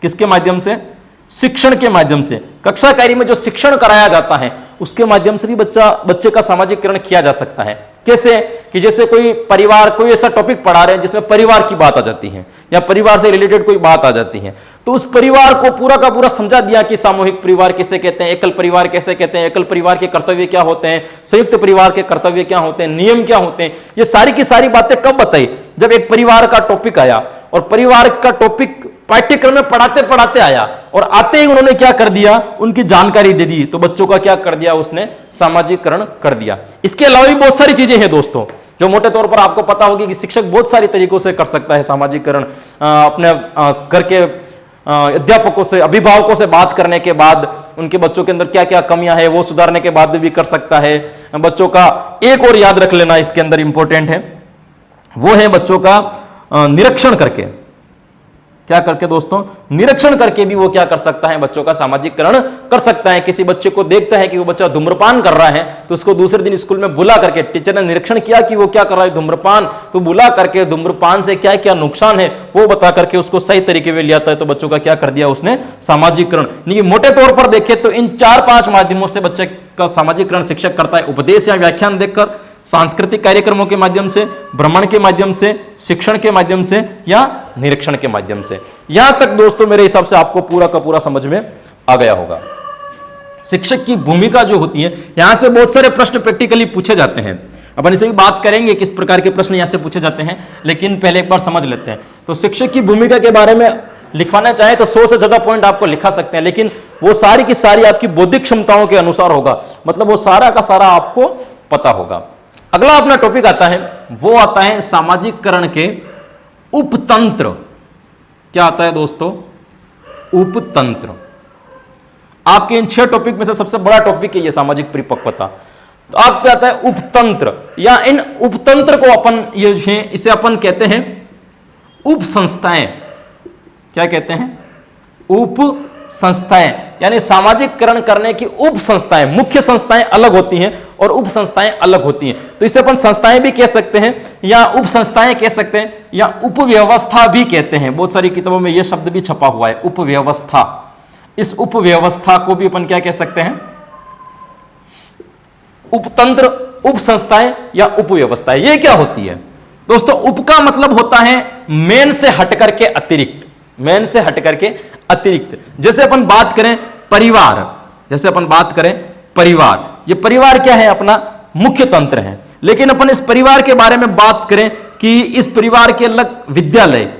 S1: किसके माध्यम से, शिक्षण के माध्यम से, कक्षा कार्य में जो शिक्षण कराया जाता है उसके माध्यम से भी बच्चे का सामाजिककरण किया जा सकता है। कैसे कि जैसे कोई परिवार, कोई ऐसा टॉपिक पढ़ा रहे हैं जिसमें परिवार की बात आ जाती है या परिवार से रिलेटेड कोई बात आ जाती है, तो उस परिवार को पूरा का पूरा समझा दिया कि सामूहिक परिवार किसे कहते हैं, एकल परिवार कैसे कहते हैं, एकल परिवार के कर्तव्य क्या होते हैं, संयुक्त परिवार के कर्तव्य क्या होते हैं, नियम क्या होते हैं, ये सारी की सारी बातें कब बताई, जब एक परिवार का टॉपिक आया, और परिवार का टॉपिक पाठ्यक्रम में पढ़ाते पढ़ाते आया और आते ही उन्होंने क्या कर दिया, उनकी जानकारी दे दी, तो बच्चों का क्या कर दिया, उसने सामाजिककरण कर दिया। इसके अलावा भी बहुत सारी चीजें हैं दोस्तों, जो मोटे तौर पर आपको पता होगी कि शिक्षक बहुत सारी तरीकों से कर सकता है सामाजिककरण, अपने करके अध्यापकों से, अभिभावकों से बात करने के बाद उनके बच्चों के अंदर क्या क्या कमियां है वो सुधारने के बाद भी कर सकता है। बच्चों का एक और याद रख लेना इसके अंदर इंपॉर्टेंट है, वो है बच्चों का निरीक्षण करके, क्या करके दोस्तों, निरीक्षण करके भी वो क्या कर सकता है, बच्चों का सामाजिककरण कर सकता है। किसी बच्चे को देखता है कि वो बच्चा धूम्रपान कर रहा है तो उसको दूसरे दिन स्कूल में बुला करके, टीचर ने निरीक्षण किया कि वो क्या कर रहा है, धूम्रपान, तो बुला करके धूम्रपान से क्या क्या नुकसान है वो बता करके उसको सही तरीके में लिया था, तो बच्चों का क्या कर दिया उसने, सामाजिककरण। मोटे तौर पर देखे तो इन 4-5 माध्यमों से बच्चे का सामाजिककरण शिक्षक करता है, उपदेश या व्याख्यान देकर, सांस्कृतिक कार्यक्रमों के माध्यम से, भ्रमण के माध्यम से, शिक्षण के माध्यम से या निरीक्षण के माध्यम से। यहां तक दोस्तों मेरे हिसाब से आपको पूरा का पूरा समझ में आ गया होगा। शिक्षक की भूमिका जो होती है, यहां से बहुत सारे प्रश्न प्रैक्टिकली पूछे जाते हैं, अपन इसे भी बात करेंगे किस प्रकार के प्रश्न यहां से पूछे जाते हैं, लेकिन पहले एक बार समझ लेते हैं। तो शिक्षक की भूमिका के बारे में लिखवाना चाहे तो 100 से ज्यादा पॉइंट आपको लिखा सकते हैं, लेकिन वो सारी की सारी आपकी बौद्धिक क्षमताओं के अनुसार होगा, मतलब वो सारा का सारा आपको पता होगा। अगला अपना टॉपिक आता है, वो आता है सामाजिककरण के उपतंत्र। क्या आता है दोस्तों? उपतंत्र। आपके इन 6 टॉपिक में से सबसे बड़ा टॉपिक है ये सामाजिक परिपक्वता। तो आप क्या आता है उपतंत्र, या इन उपतंत्र को अपन ये इसे अपन कहते हैं उप संस्थाएं। क्या कहते हैं? उप संस्थाएं, यानी सामाजिककरण करने की उप संस्थाएं। मुख्य संस्थाएं अलग होती हैं और उप संस्थाएं अलग होती हैं, तो इसे अपन संस्थाएं भी कह सकते हैं या उप संस्थाएं कह सकते हैं या उपव्यवस्था भी कहते हैं। बहुत सारी किताबों में यह शब्द भी छपा हुआ है, उपव्यवस्था। इस उपव्यवस्था को भी अपन क्या कह सकते हैं? उपतंत्र, उप संस्थाएं या उपव्यवस्थाएं। ये क्या होती है दोस्तों? उप का मतलब होता है मेन से हटकर के अतिरिक्त, मेन से हटकर के अतिरिक्त। जैसे अपन बात करें परिवार, जैसे अपन बात करें परिवार, ये परिवार क्या है? अपना मुख्य तंत्र है। लेकिन अपन इस परिवार के बारे में बात करें कि इस परिवार के अलग विद्यालय,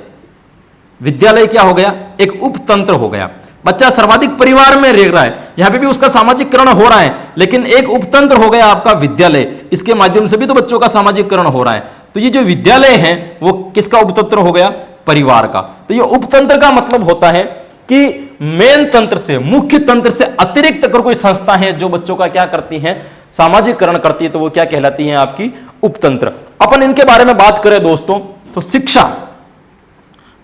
S1: विद्यालय क्या हो गया? एक उपतंत्र हो गया। बच्चा सर्वाधिक परिवार में रह रहा है, यहां पे भी उसका सामाजिककरण हो रहा है, लेकिन एक उपतंत्र हो गया आपका विद्यालय, इसके माध्यम से भी तो बच्चों का सामाजिककरण हो रहा है। तो ये जो विद्यालय है वो किसका उपतंत्र हो गया? परिवार का। तो ये उपतंत्र का मतलब होता है कि मेन तंत्र से, मुख्य तंत्र से अतिरिक्त अगर कोई संस्था है जो बच्चों का क्या करती है? सामाजिककरण करती है, तो वो क्या कहलाती है? आपकी उपतंत्र। अपन इनके बारे में बात करें दोस्तों तो शिक्षा,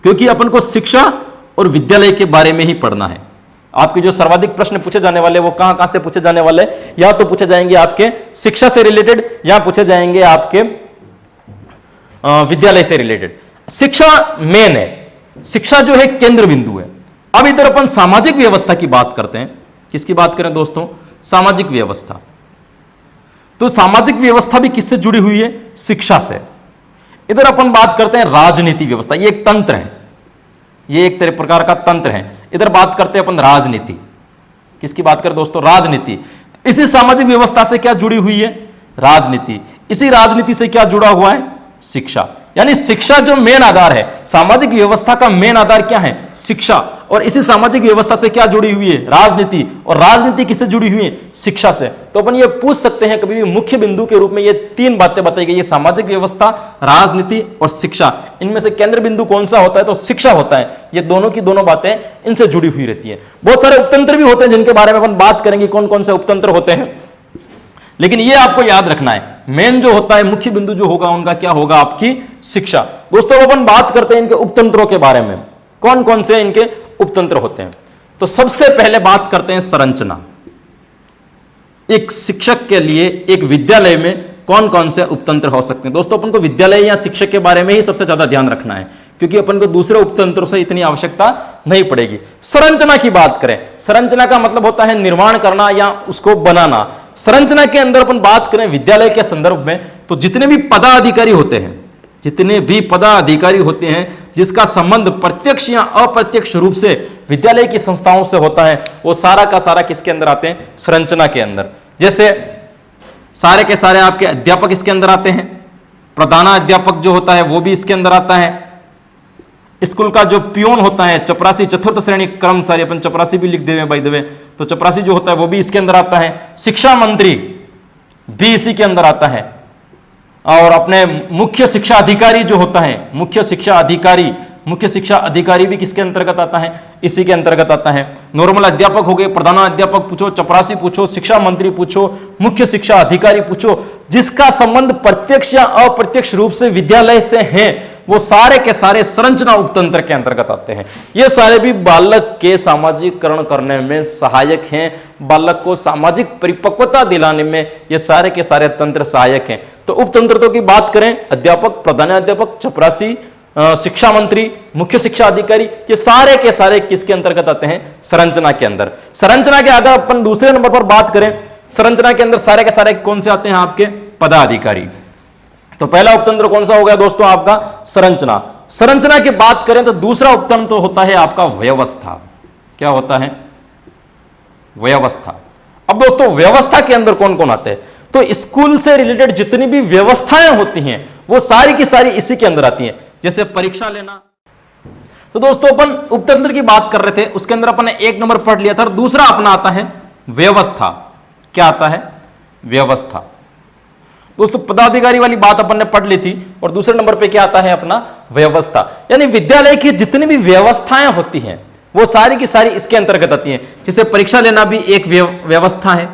S1: क्योंकि अपन को शिक्षा और विद्यालय के बारे में ही पढ़ना है। आपके जो सर्वाधिक प्रश्न पूछे जाने वाले वो कहां से पूछे जाने वाले? या तो पूछे जाएंगे आपके शिक्षा से रिलेटेड, या पूछे जाएंगे आपके विद्यालय से रिलेटेड। शिक्षा मेन है, शिक्षा जो है केंद्र बिंदु है। अब इधर अपन सामाजिक व्यवस्था की बात करते हैं। किसकी बात करें दोस्तों? सामाजिक व्यवस्था। तो सामाजिक व्यवस्था भी किससे जुड़ी हुई है? शिक्षा से। इधर अपन बात करते हैं राजनीति व्यवस्था, ये एक तंत्र है, ये एक तरह प्रकार का तंत्र है। इधर बात करते हैं अपन राजनीति। किसकी बात करें दोस्तों? राजनीति। इसी सामाजिक व्यवस्था से क्या जुड़ी हुई है? राजनीति। इसी राजनीति से क्या जुड़ा हुआ है? शिक्षा। यानी शिक्षा जो मेन आधार है, सामाजिक व्यवस्था का मेन आधार क्या है? शिक्षा। और इसी सामाजिक व्यवस्था से क्या जुड़ी हुई है? राजनीति। और राजनीति किससे जुड़ी हुई है? शिक्षा से। तो अपन ये पूछ सकते हैं कभी भी मुख्य बिंदु के रूप में ये 3 बातें बताई गई है, सामाजिक व्यवस्था, राजनीति और शिक्षा। इनमें से केंद्र बिंदु कौन सा होता है? तो शिक्षा होता है। ये दोनों की दोनों बातें इनसे जुड़ी हुई रहती है। बहुत सारे उपतंत्र भी होते हैं जिनके बारे में अपन बात करेंगे, कौन कौन से उपतंत्र होते हैं, लेकिन ये आपको याद रखना है, मेन जो होता है, मुख्य बिंदु जो होगा उनका क्या होगा? आपकी शिक्षा। दोस्तों अपन बात करते हैं इनके उपतंत्रों के बारे में, कौन कौन से इनके उपतंत्र होते हैं। तो सबसे पहले बात करते हैं संरचना। एक शिक्षक के लिए एक विद्यालय में कौन कौन से उपतंत्र हो सकते हैं? दोस्तों अपन को विद्यालय या शिक्षक के बारे में ही सबसे ज्यादा ध्यान रखना है, क्योंकि अपन को दूसरे उपतंत्रों से इतनी आवश्यकता नहीं पड़ेगी। संरचना की बात करें, संरचना का मतलब होता है निर्माण करना या उसको बनाना। संरचना के अंदर अपन बात करें विद्यालय के संदर्भ में, तो जितने भी पदाधिकारी होते हैं, जितने भी पदाधिकारी होते हैं जिसका संबंध प्रत्यक्ष या अप्रत्यक्ष रूप से विद्यालय की संस्थाओं से होता है, वो सारा का सारा किसके अंदर आते हैं? संरचना के अंदर। जैसे सारे के सारे आपके अध्यापक इसके अंदर आते हैं, प्रधानाध्यापक जो होता है वो भी इसके अंदर आता है, स्कूल का जो पियोन होता है, चपरासी, चतुर्थ श्रेणी कर्मचारी, अपन चपरासी भी लिख देवे बाय द वे, तो चपरासी जो होता है वो भी इसके अंदर आता है। शिक्षा मंत्री भी इसी के अंदर आता है, और अपने मुख्य शिक्षा अधिकारी जो होता है, मुख्य शिक्षा अधिकारी भी किसके अंतर्गत आता है? इसी के अंतर्गत आता है। नॉर्मल अध्यापक हो गए, प्रधानाध्यापक पूछो, चपरासी पूछो, शिक्षा मंत्री पूछो, मुख्य शिक्षा अधिकारी पूछो, जिसका संबंध प्रत्यक्ष या अप्रत्यक्ष रूप से विद्यालय से है, वो सारे के सारे संरचना उपतंत्र के अंतर्गत आते हैं। ये सारे भी बालक के सामाजिककरण करने में सहायक हैं, बालक को सामाजिक परिपक्वता दिलाने में ये सारे के सारे तंत्र सहायक हैं। तो उपतंत्रों की बात करें, अध्यापक, प्रधानाध्यापक, चपरासी, शिक्षा मंत्री, मुख्य शिक्षा अधिकारी, ये सारे के सारे किसके अंतर्गत आते हैं? संरचना के अंदर। संरचना के अगर अपन दूसरे नंबर पर बात करें, संरचना के अंदर सारे के सारे कौन से आते हैं? आपके पदाधिकारी। तो पहला उपतंत्र कौन सा हो गया दोस्तों? आपका संरचना। संरचना की बात करें तो दूसरा उपतंत्र होता है आपका व्यवस्था। क्या होता है? व्यवस्था। अब दोस्तों व्यवस्था के अंदर कौन कौन आते हैं? तो स्कूल से रिलेटेड जितनी भी व्यवस्थाएं होती हैं वो सारी की सारी इसी के अंदर आती हैं। जैसे परीक्षा लेना, तो दोस्तों अपन उपतंत्र की बात कर रहे थे, उसके अंदर अपन ने एक नंबर पढ़ लिया था, और दूसरा अपना आता है व्यवस्था। क्या आता है? व्यवस्था। दोस्तों पदाधिकारी वाली बात अपन ने पढ़ ली थी, और दूसरे नंबर पे क्या आता है अपना? व्यवस्था। यानी विद्यालय की जितनी भी व्यवस्थाएं होती हैं वो सारी की सारी इसके अंतर्गत आती हैं। जैसे परीक्षा लेना भी एक व्यवस्था है,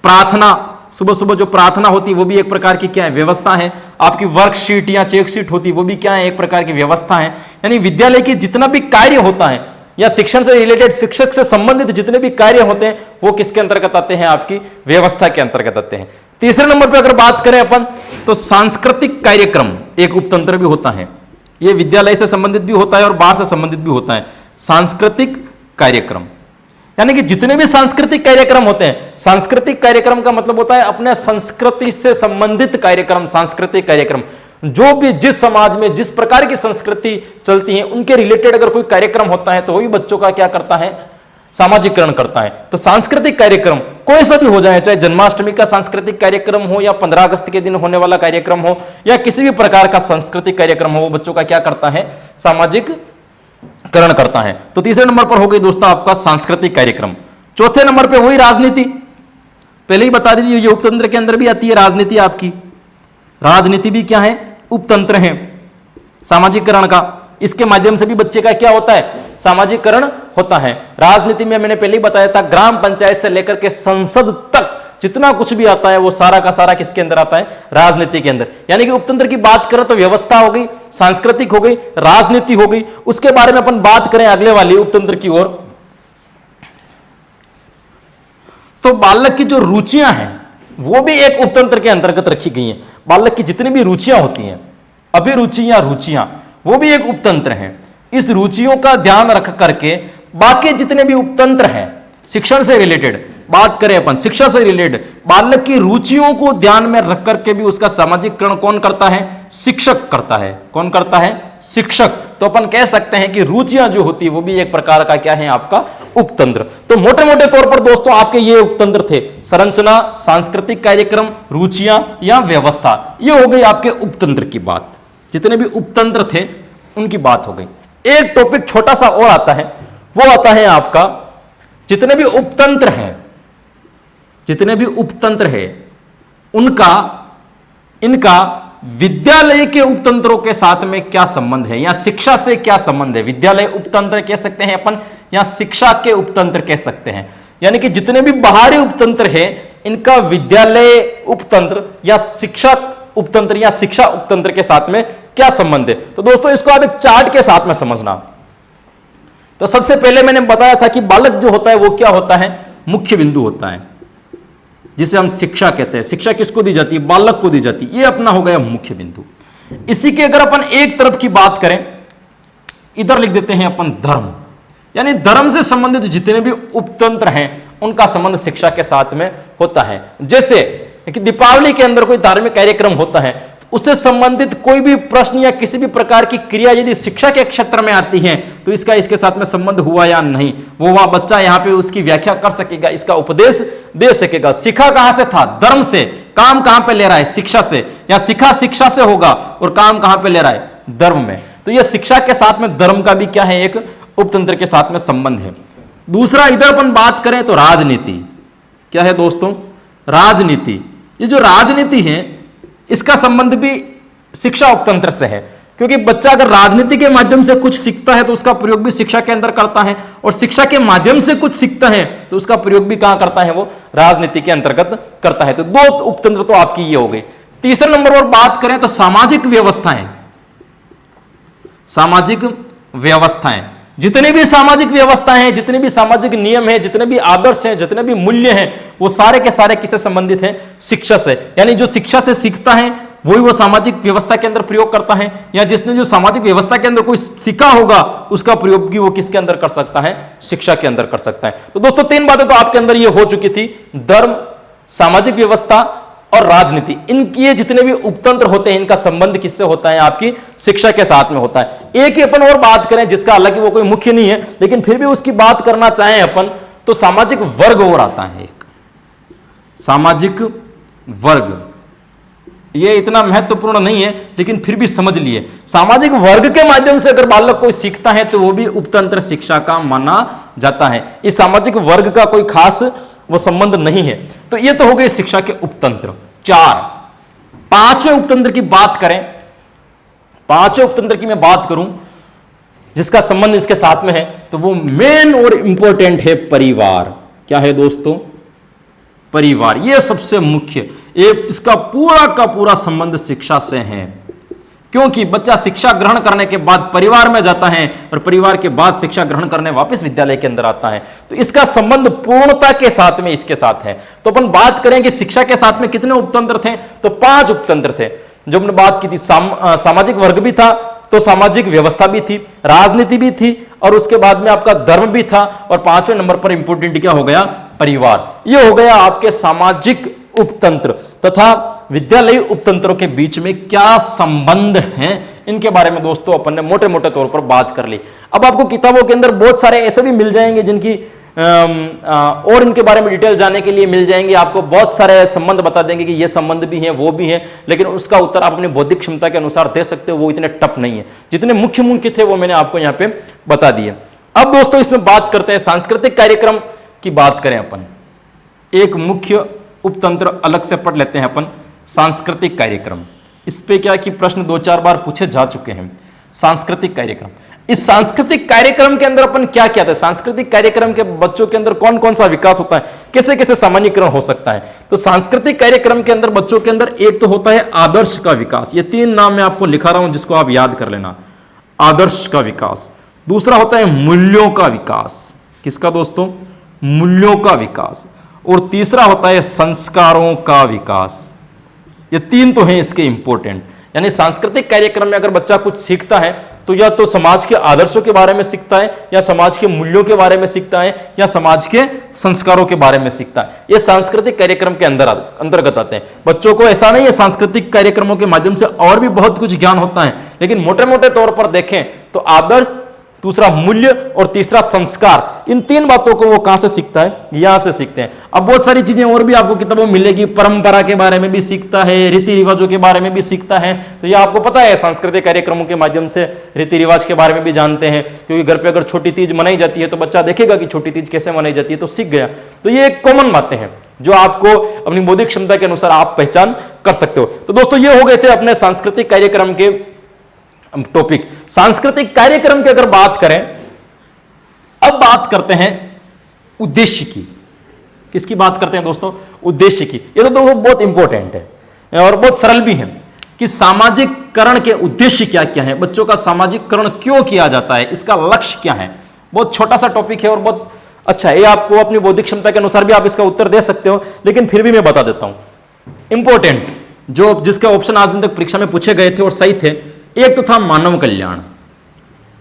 S1: प्रार्थना, सुबह सुबह जो प्रार्थना होती है वो भी एक प्रकार की क्या है? व्यवस्था है। आपकी वर्कशीट या चेकशीट होती है वो भी क्या है? एक प्रकार की व्यवस्था है। यानी विद्यालय की जितना भी कार्य होता है या शिक्षण से रिलेटेड, शिक्षक से संबंधित जितने भी कार्य होते हैं वो किसके अंतर्गत आते हैं? आपकी व्यवस्था के अंतर्गत आते हैं। तीसरे नंबर पर अगर बात करें अपन तो सांस्कृतिक कार्यक्रम एक उपतंत्र भी होता है। ये विद्यालय से संबंधित भी होता है और बाहर से संबंधित भी होता है। सांस्कृतिक कार्यक्रम यानी कि जितने भी सांस्कृतिक कार्यक्रम होते हैं, सांस्कृतिक कार्यक्रम का मतलब होता है अपने संस्कृति से संबंधित कार्यक्रम। सांस्कृतिक कार्यक्रम जो भी जिस समाज में जिस प्रकार की संस्कृति चलती है उनके रिलेटेड अगर कोई कार्यक्रम होता है तो वही बच्चों का क्या करता है? सामाजिकरण करता है। तो सांस्कृतिक कार्यक्रम कोई सा भी हो जाए, चाहे जन्माष्टमी का सांस्कृतिक कार्यक्रम हो या 15 अगस्त के दिन होने वाला कार्यक्रम हो या किसी भी प्रकार का सांस्कृतिक कार्यक्रम हो, वो बच्चों का क्या करता है? सामाजिकरण करता है। तो तीसरे नंबर पर हो गई दोस्तों आपका सांस्कृतिक कार्यक्रम। चौथे नंबर पर हुई राजनीति। पहले ही बता दी ये उपतंत्र के अंदर भी आती है राजनीति आपकी। राजनीति भी क्या है? उपतंत्र है सामाजिकरण का। इसके माध्यम से भी बच्चे का क्या होता है? सामाजिकरण होता है। राजनीति में मैंने पहले ही बताया था, ग्राम पंचायत से लेकर के संसद तक जितना कुछ भी आता है वो सारा का सारा किसके अंदर आता है? राजनीति के अंदर। यानी कि उपतंत्र की बात करें तो व्यवस्था हो गई, सांस्कृतिक हो गई, राजनीति हो गई। उसके बारे में अपन बात करें अगले वाली उपतंत्र की ओर, तो बालक की जो रुचियां हैं वो भी एक उपतंत्र के अंतर्गत रखी गई हैं। बालक की जितनी भी रुचियां होती हैं, अभिरुचि या रुचियां, वो भी एक उपतंत्र हैं। इस रुचियों का ध्यान रख करके बाकी जितने भी उपतंत्र हैं शिक्षण से रिलेटेड, बात करें अपन शिक्षा से रिलेटेड, बालक की रुचियों को ध्यान में रख करके भी उसका सामाजिकरण कौन करता है? शिक्षक करता है। कौन करता है? शिक्षक। तो अपन कह सकते हैं कि रुचियां जो होती है वो भी एक प्रकार का क्या है? आपका उपतंत्र। तो मोटे मोटे तौर पर दोस्तों आपके ये उपतंत्र थे, संरचना, सांस्कृतिक कार्यक्रम, रुचियां या व्यवस्था। ये हो गई आपके उपतंत्र की बात। जितने भी उपतंत्र थे उनकी बात हो गई। एक टॉपिक छोटा सा और आता है, वो आता है आपका जितने भी उपतंत्र हैं, जितने भी उपतंत्र हैं इनका विद्यालय के उपतंत्रों के साथ में क्या संबंध है या शिक्षा से क्या संबंध है? विद्यालय उपतंत्र कह सकते हैं अपन या शिक्षा के उपतंत्र कह सकते हैं। यानी कि जितने भी बाहरी उपतंत्र हैं इनका विद्यालय उपतंत्र या शिक्षा उपतंत्र या शिक्षा उपतंत्र के साथ में क्या संबंध है? तो दोस्तों इसको आप एक चार्ट के साथ में समझना। तो सबसे पहले मैंने बताया था कि बालक जो होता है वो क्या होता है? मुख्य बिंदु होता है, जिसे हम शिक्षा कहते हैं। शिक्षा किसको दी जाती है? बालक को दी जाती है। ये अपना हो गया मुख्य बिंदु। इसी के अगर अपन एक तरफ की बात करें, इधर लिख देते हैं अपन धर्म। यानी धर्म से संबंधित जितने भी उपतंत्र हैं उनका संबंध शिक्षा के साथ में होता है। जैसे कि दीपावली के अंदर कोई धार्मिक कार्यक्रम होता है, उससे संबंधित कोई भी प्रश्न या किसी भी प्रकार की क्रिया यदि शिक्षा के क्षेत्र में आती है तो इसका इसके साथ में संबंध हुआ या नहीं, वो वह बच्चा यहाँ पे उसकी व्याख्या कर सकेगा, इसका उपदेश दे सकेगा। सीखा कहां से था? धर्म से। काम कहां पे ले रहा है? शिक्षा से। या सीखा शिक्षा से होगा और काम कहां पे ले रहा है? धर्म में। तो यह शिक्षा के साथ में धर्म का भी क्या है? एक उपतंत्र के साथ में संबंध है। दूसरा इधर अपन बात करें तो राजनीति। क्या है दोस्तों? राजनीति। ये जो राजनीति है इसका संबंध भी शिक्षा उपतंत्र से है, क्योंकि बच्चा अगर राजनीति के माध्यम से कुछ सीखता है तो उसका प्रयोग भी शिक्षा के अंदर करता है, और शिक्षा के माध्यम से कुछ सीखता है तो उसका प्रयोग भी कहां करता है? वो राजनीति के अंतर्गत करता है। तो दो उपतंत्र तो आपकी ये हो गई। तीसरे नंबर पर बात करें तो सामाजिक व्यवस्थाएं। सामाजिक व्यवस्थाएं, जितने भी सामाजिक व्यवस्थाएं हैं, जितने भी सामाजिक नियम हैं, जितने भी आदर्श हैं, जितने भी मूल्य हैं, वो सारे के सारे किससे संबंधित हैं? शिक्षा से। यानी जो शिक्षा से सीखता है वही वो सामाजिक व्यवस्था के अंदर प्रयोग करता है, या जिसने जो सामाजिक व्यवस्था के अंदर कोई सीखा होगा उसका प्रयोग भी वो किसके अंदर कर सकता है? शिक्षा के अंदर कर सकता है। तो दोस्तों तीन बातें तो आपके अंदर ये हो चुकी थी, धर्म, सामाजिक व्यवस्था और राजनीति। इनके जितने भी उपतंत्र होते हैं इनका संबंध किससे होता है? आपकी शिक्षा के साथ में होता है। एक ही अपन और बात करें जिसका हालांकि वो कोई मुख्य नहीं है लेकिन फिर भी उसकी बात करना चाहें अपन तो सामाजिक वर्ग और आता है। एक सामाजिक वर्ग। ये इतना महत्वपूर्ण नहीं है, लेकिन फिर भी समझ लिए। सामाजिक वर्ग के माध्यम से अगर बालक कोई सीखता है तो वो भी उपतंत्र शिक्षा का माना जाता है। इस सामाजिक वर्ग का कोई खास वो संबंध नहीं है। तो ये तो हो गए शिक्षा के उपतंत्र। पांचवें उपतंत्र की बात करें, पांचवें उपतंत्र की मैं बात करूं जिसका संबंध इसके साथ में है, तो वो मेन और इंपॉर्टेंट है परिवार। क्या है दोस्तों? परिवार। ये सबसे मुख्य, ये इसका पूरा का पूरा संबंध शिक्षा से है, क्योंकि बच्चा शिक्षा ग्रहण करने के बाद परिवार में जाता है और परिवार के बाद शिक्षा ग्रहण करने वापस विद्यालय के अंदर आता है। तो इसका संबंध पूर्णता के साथ में इसके साथ है। तो अपन बात करें कि शिक्षा के साथ में कितने उपतंत्र थे, तो 5 उपतंत्र थे। जो हमने बात की थी, सामाजिक वर्ग भी था, तो सामाजिक व्यवस्था भी थी, राजनीति भी थी, और उसके बाद में आपका धर्म भी था, और 5वें नंबर पर इंपोर्टेंट क्या हो गया? परिवार। ये हो गया आपके सामाजिक उपतंत्र। तथा विद्यालय उपतंत्रों के बीच में क्या संबंध हैं, इनके बारे में दोस्तों अपन ने मोटे मोटे तौर पर बात कर ली। अब आपको किताबों के अंदर बहुत सारे ऐसे भी मिल जाएंगे जिनकी और इनके बारे में डिटेल जानने के लिए मिल जाएंगे। आपको बहुत सारे संबंध बता देंगे कि ये संबंध भी हैं, वो भी हैं, लेकिन उसका उत्तर आप अपनी बौद्धिक क्षमता के अनुसार दे सकते हो। वो इतने टफ नहीं है, जितने मुख्य मुख्य थे वो मैंने आपको यहाँ पे बता दिए। अब दोस्तों इसमें बात करते हैं सांस्कृतिक कार्यक्रम की। बात करें अपन, एक मुख्य उपतंत्र अलग से पढ़ लेते हैं अपन, सांस्कृतिक कार्यक्रम। इस पे क्या कि प्रश्न 2-4 बार पूछे जा चुके हैं। सांस्कृतिक कार्यक्रम, इस सांस्कृतिक कार्यक्रम के अंदर अपन क्या क्या था? सांस्कृतिक कार्यक्रम के बच्चों के अंदर कौन कौन सा विकास होता है, कैसे कैसे सामान्यीकरण हो सकता है? तो सांस्कृतिक कार्यक्रम के अंदर बच्चों के अंदर एक तो होता है आदर्श का विकास। ये 3 नाम मैं आपको लिखा रहा हूं, जिसको आप याद कर लेना। आदर्श का विकास। दूसरा होता है मूल्यों का विकास। किसका दोस्तों? मूल्यों का विकास। और तीसरा होता है संस्कारों का विकास। ये 3 तो हैं इसके इंपॉर्टेंट। यानी सांस्कृतिक कार्यक्रम में अगर बच्चा कुछ सीखता है तो या तो समाज के आदर्शों के बारे में सीखता है, या समाज के मूल्यों के बारे में सीखता है, या समाज के संस्कारों के बारे में सीखता है। ये सांस्कृतिक कार्यक्रम के अंतर्गत आते हैं। बच्चों को ऐसा नहीं है, सांस्कृतिक कार्यक्रमों के माध्यम से और भी बहुत कुछ ज्ञान होता है, लेकिन मोटे मोटे तौर पर देखें तो आदर्श, दूसरा मूल्य और तीसरा संस्कार, इन 3 बातों को वो कहां से सीखता है? यहां से सीखते हैं। अब बहुत सारी चीजें और भी आपको किताबों में मिलेगी, परंपरा के बारे में भी सीखता है, रीति रिवाजों के बारे में भी सीखता है। तो ये आपको पता है, सांस्कृतिक कार्यक्रमों के माध्यम से रीति रिवाज के बारे में भी जानते हैं, क्योंकि घर पे अगर छोटी तीज मनाई जाती है तो बच्चा देखेगा कि छोटी तीज कैसे मनाई जाती है, तो सीख गया। तो ये एक कॉमन बातें हैं जो आपको अपनी बौद्धिक क्षमता के अनुसार आप पहचान कर सकते हो। तो दोस्तों ये हो गए थे अपने सांस्कृतिक कार्यक्रम के टॉपिक। सांस्कृतिक कार्यक्रम की अगर बात करें, अब बात करते हैं उद्देश्य की। किसकी बात करते हैं दोस्तों? उद्देश्य की। ये तो बहुत इंपॉर्टेंट है और बहुत सरल भी है कि सामाजिककरण के उद्देश्य क्या क्या है, बच्चों का सामाजिककरण क्यों किया जाता है, इसका लक्ष्य क्या है। बहुत छोटा सा टॉपिक है और बहुत अच्छा है। ये आपको अपनी बौद्धिक क्षमता के अनुसार भी आप इसका उत्तर दे सकते हो, लेकिन फिर भी मैं बता देता हूं। इंपॉर्टेंट जो जिसके ऑप्शन आज दिन तक परीक्षा में पूछे गए थे और सही थे, एक तो था मानव कल्याण।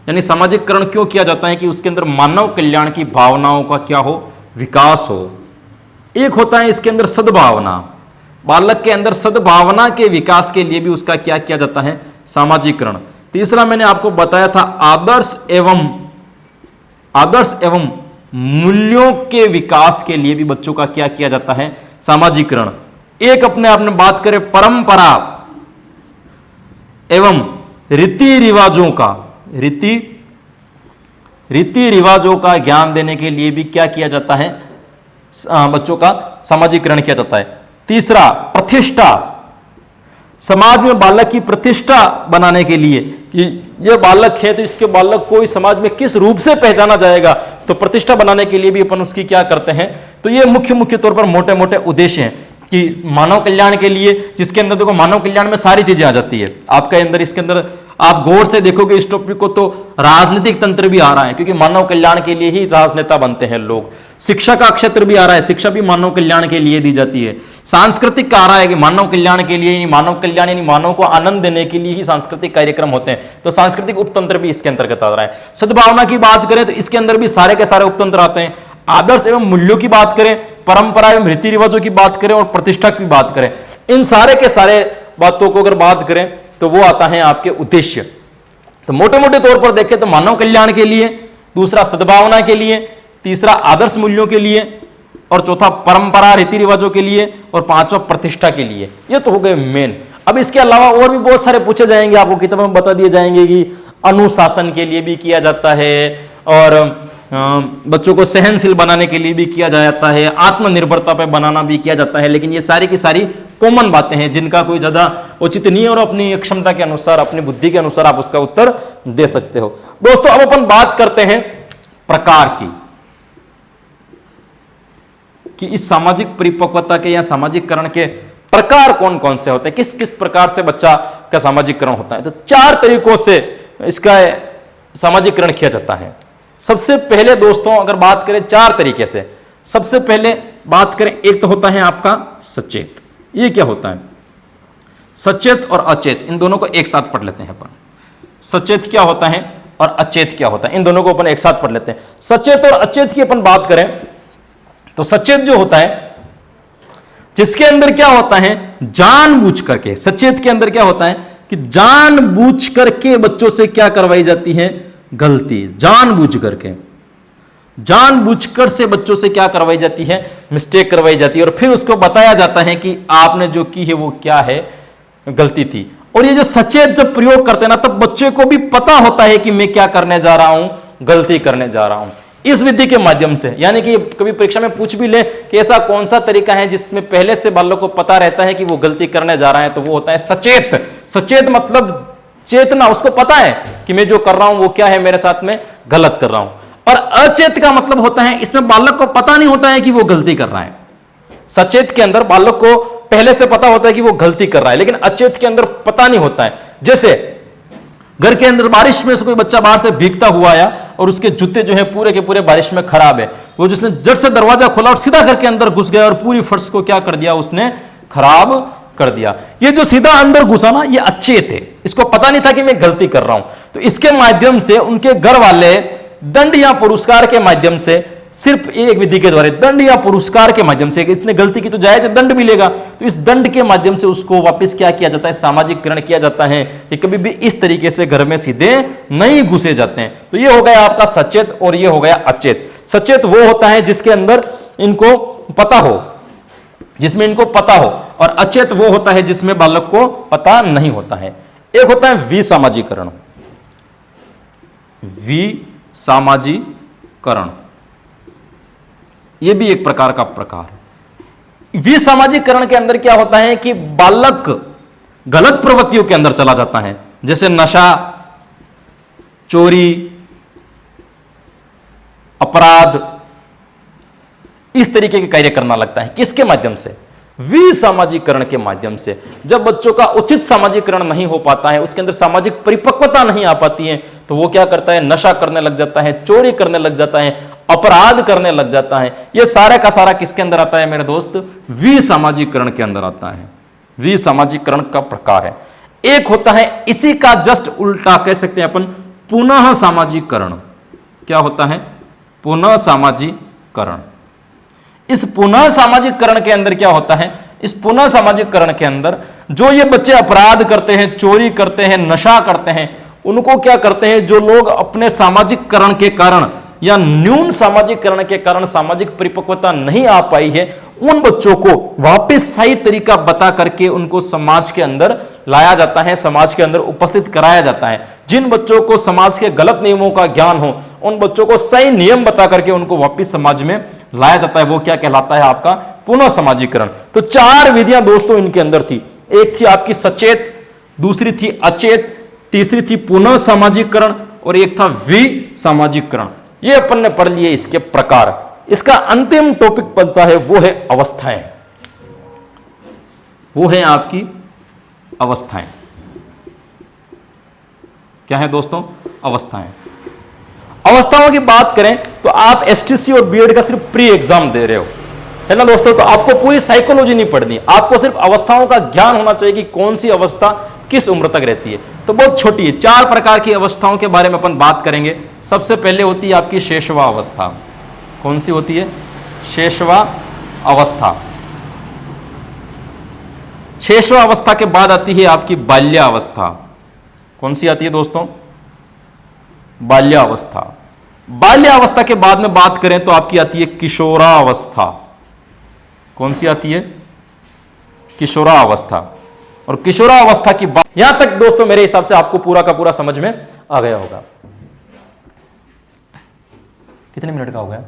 S1: यानी सामाजिककरण क्यों किया जाता है कि उसके अंदर मानव कल्याण की भावनाओं का क्या हो? विकास हो। एक होता है इसके अंदर सद्भावना, बालक के अंदर सद्भावना के विकास के लिए भी उसका क्या किया जाता है? सामाजिककरण। तीसरा मैंने आपको बताया था आदर्श एवं मूल्यों के विकास के लिए भी बच्चों का क्या किया जाता है? सामाजिककरण। एक अपने आप में बात करें परंपरा एवं रीति रिवाजों का, रीति रिवाजों का ज्ञान देने के लिए भी क्या किया जाता है? बच्चों का सामाजिकरण किया जाता है। तीसरा प्रतिष्ठा, समाज में बालक की प्रतिष्ठा बनाने के लिए कि ये बालक है तो इसके बालक को इस समाज में किस रूप से पहचाना जाएगा, तो प्रतिष्ठा बनाने के लिए भी अपन उसकी क्या करते हैं? तो ये मुख्य तौर पर मोटे मोटे उद्देश्य हैं कि मानव कल्याण के लिए, जिसके अंदर देखो मानव कल्याण में सारी चीजें आ जाती है आपके अंदर। इसके अंदर आप गौर से देखोगे इस टॉपिक को तो राजनीतिक तंत्र भी आ रहा है, क्योंकि मानव कल्याण के लिए ही राजनेता बनते हैं लोग। शिक्षा का क्षेत्र भी आ रहा है, शिक्षा भी मानव कल्याण के लिए दी जाती है। सांस्कृतिक का आ रहा है कि मानव कल्याण के लिए, मानव कल्याण यानी मानव को आनंद देने के लिए ही सांस्कृतिक कार्यक्रम होते हैं, तो सांस्कृतिक उपतंत्र भी इसके अंतर्गत आ रहा है। सद्भावना की बात करें तो इसके अंदर भी सारे के सारे उपतंत्र आते हैं। आदर्श एवं मूल्यों की बात करें, परंपरा एवं रीति रिवाजों की बात करें और प्रतिष्ठा की बात करें, इन सारे के सारे बातों को अगर बात करें तो वो आता है आपके उद्देश्य। तो मोटे मोटे तौर पर देखें तो मानव कल्याण के लिए, दूसरा सद्भावना के लिए, तीसरा आदर्श मूल्यों के लिए, और चौथा परंपरा रीति रिवाजों के लिए, और 5वां प्रतिष्ठा के लिए। ये तो हो गए मेन। अब इसके अलावा और भी बहुत सारे पूछे जाएंगे, आपको किताबों में बता दिए जाएंगे कि अनुशासन के लिए भी किया जाता है, और बच्चों को सहनशील बनाने के लिए भी किया जाता है, आत्मनिर्भरता पे बनाना भी किया जाता है। लेकिन ये सारी की सारी कॉमन बातें हैं जिनका कोई ज्यादा उचित नहीं है, और अपनी क्षमता के अनुसार, अपनी बुद्धि के अनुसार आप उसका उत्तर दे सकते हो। दोस्तों अब अपन बात करते हैं प्रकार की, कि इस सामाजिक परिपक्वता के या सामाजिककरण के प्रकार कौन कौन से होते हैं, किस किस प्रकार से बच्चा का सामाजिककरण होता है। तो 4 तरीकों से इसका सामाजिककरण किया जाता है। सबसे पहले दोस्तों अगर बात करें 4 तरीके से, सबसे पहले बात करें, एक तो होता है आपका सचेत। ये क्या होता है? सचेत और अचेत, इन दोनों को एक साथ पढ़ लेते हैं अपन। सचेत क्या होता है और अचेत क्या होता है, इन दोनों को अपन एक साथ पढ़ लेते हैं। सचेत और अचेत की अपन बात करें तो सचेत जो होता है, जिसके अंदर क्या होता है, जानबूझ करके, सचेत के अंदर क्या होता है कि जानबूझ करके बच्चों से क्या करवाई जाती है, गलती, जानबूझ करके, जानबूझकर से बच्चों से क्या करवाई जाती है, मिस्टेक करवाई जाती है, और फिर उसको बताया जाता है कि आपने जो की है वो क्या है, गलती थी। और ये जो सचेत जब प्रयोग करते हैं ना, तब बच्चे को भी पता होता है कि मैं क्या करने जा रहा हूं, गलती करने जा रहा हूं, इस विधि के माध्यम से। यानी कि कभी परीक्षा में पूछ भी ले कि ऐसा कौन सा तरीका है जिसमें पहले से बालक को पता रहता है कि वो गलती करने जा रहा है, तो वो होता है सचेत। सचेत मतलब चेतना, उसको पता है कि मैं जो कर रहा हूं वो क्या है, मेरे साथ में गलत कर रहा हूं। और अचेत का मतलब होता है इसमें बालक को पता नहीं होता है कि वो गलती कर रहा है। सचेत के अंदर बालक को पहले से पता होता है कि वो गलती कर रहा है, लेकिन अचेत के अंदर पता नहीं होता है। जैसे घर के अंदर बारिश में से कोई बच्चा बाहर से भीगता हुआ आया और उसके जूते जो है पूरे के पूरे बारिश में खराब है, वो जिसने जड़ से दरवाजा खोला और सीधा घर के अंदर घुस गया और पूरी फर्श को क्या कर दिया, उसने खराब कर दिया। ये जो सीधा अंदर घुसा ना, ये अचेत है, इसको पता नहीं था कि मैं गलती कर रहा हूं। तो इसके माध्यम से उनके घर वाले दंड या पुरस्कार के माध्यम से, सिर्फ एक विधि के द्वारा, दंड या पुरस्कार के माध्यम से, इसने गलती की तो जायज दंड मिलेगा, तो इस दंड के माध्यम से उसको वापस क्या किया जाता है, सामाजिककरण किया जाता है कि कभी भी इस तरीके से घर में सीधे नहीं घुसे जाते हैं। तो ये हो गया आपका सचेत और ये हो गया अचेत। सचेत वो होता है जिसके अंदर इनको पता हो, जिसमें इनको पता हो, और अचेत वो होता है जिसमें बालक को पता नहीं होता है। एक होता है विसामाजिकरण, विसामाजिकरण, यह भी एक प्रकार का प्रकार। विसामाजिकरण के अंदर क्या होता है कि बालक गलत प्रवृत्तियों के अंदर चला जाता है, जैसे नशा, चोरी, अपराध, इस तरीके के कार्य करना लगता है। किसके माध्यम से? विसामाजिकरण के माध्यम से। जब बच्चों का उचित सामाजिकरण नहीं हो पाता है, उसके अंदर सामाजिक परिपक्वता नहीं आ पाती है, तो वो क्या करता है, नशा करने लग जाता है, चोरी करने लग जाता है, अपराध करने लग जाता है। ये सारा का सारा किसके अंदर आता है मेरे दोस्त? विसामाजिकरण के अंदर आता है। विसामाजिकरण का प्रकार है। एक होता है इसी का जस्ट उल्टा, कह सकते हैं अपन, पुनः सामाजिकरण। क्या होता है? पुनः सामाजिकरण। इस पुनः सामाजिककरण के अंदर क्या होता है? इस पुनः सामाजिककरण के अंदर जो ये बच्चे अपराध करते हैं, चोरी करते हैं, नशा करते हैं, उनको क्या करते हैं, जो लोग अपने सामाजिककरण के कारण या न्यून सामाजिककरण के कारण सामाजिक परिपक्वता नहीं आ पाई है, उन बच्चों को वापस सही तरीका बता करके उनको समाज के अंदर लाया जाता है, समाज के अंदर उपस्थित कराया जाता है। जिन बच्चों को समाज के गलत नियमों का ज्ञान हो, उन बच्चों को सही नियम बता करके उनको वापस समाज में लाया जाता है। वो क्या कहलाता है? आपका पुनः सामाजिकरण। तो 4 विधियां दोस्तों इनके अंदर थी। एक थी आपकी सचेत, दूसरी थी अचेत, तीसरी थी पुनः सामाजिकरण, और एक था विसामाजिकरण। ये अपन ने पढ़ लिए इसके प्रकार। इसका अंतिम टॉपिक बनता है, वो है अवस्थाएं। वो है आपकी अवस्थाएं। क्या है दोस्तों? अवस्थाएं। अवस्थाओं की बात करें तो आप एसटीसी और बीएड का सिर्फ प्री एग्जाम दे रहे हो, है ना दोस्तों? तो आपको पूरी साइकोलॉजी नहीं पढ़नी, आपको सिर्फ अवस्थाओं का ज्ञान होना चाहिए कि कौन सी अवस्था किस उम्र तक रहती है। तो बहुत छोटी है। 4 प्रकार की अवस्थाओं के बारे में अपन बात करेंगे। सबसे पहले होती है आपकी शैशवा अवस्था। कौन सी होती है? शैशवा अवस्था। शैशवा अवस्था के बाद आती है आपकी बाल्यावस्था। कौन सी आती है दोस्तों? बाल्यावस्था। बाल्यावस्था के बाद में बात करें तो आपकी आती है किशोरावस्था। कौन सी आती है? किशोरावस्था। और किशोरावस्था की बात, यहां तक दोस्तों मेरे हिसाब से आपको पूरा का पूरा समझ में आ गया होगा। कितने मिनट का हो गया?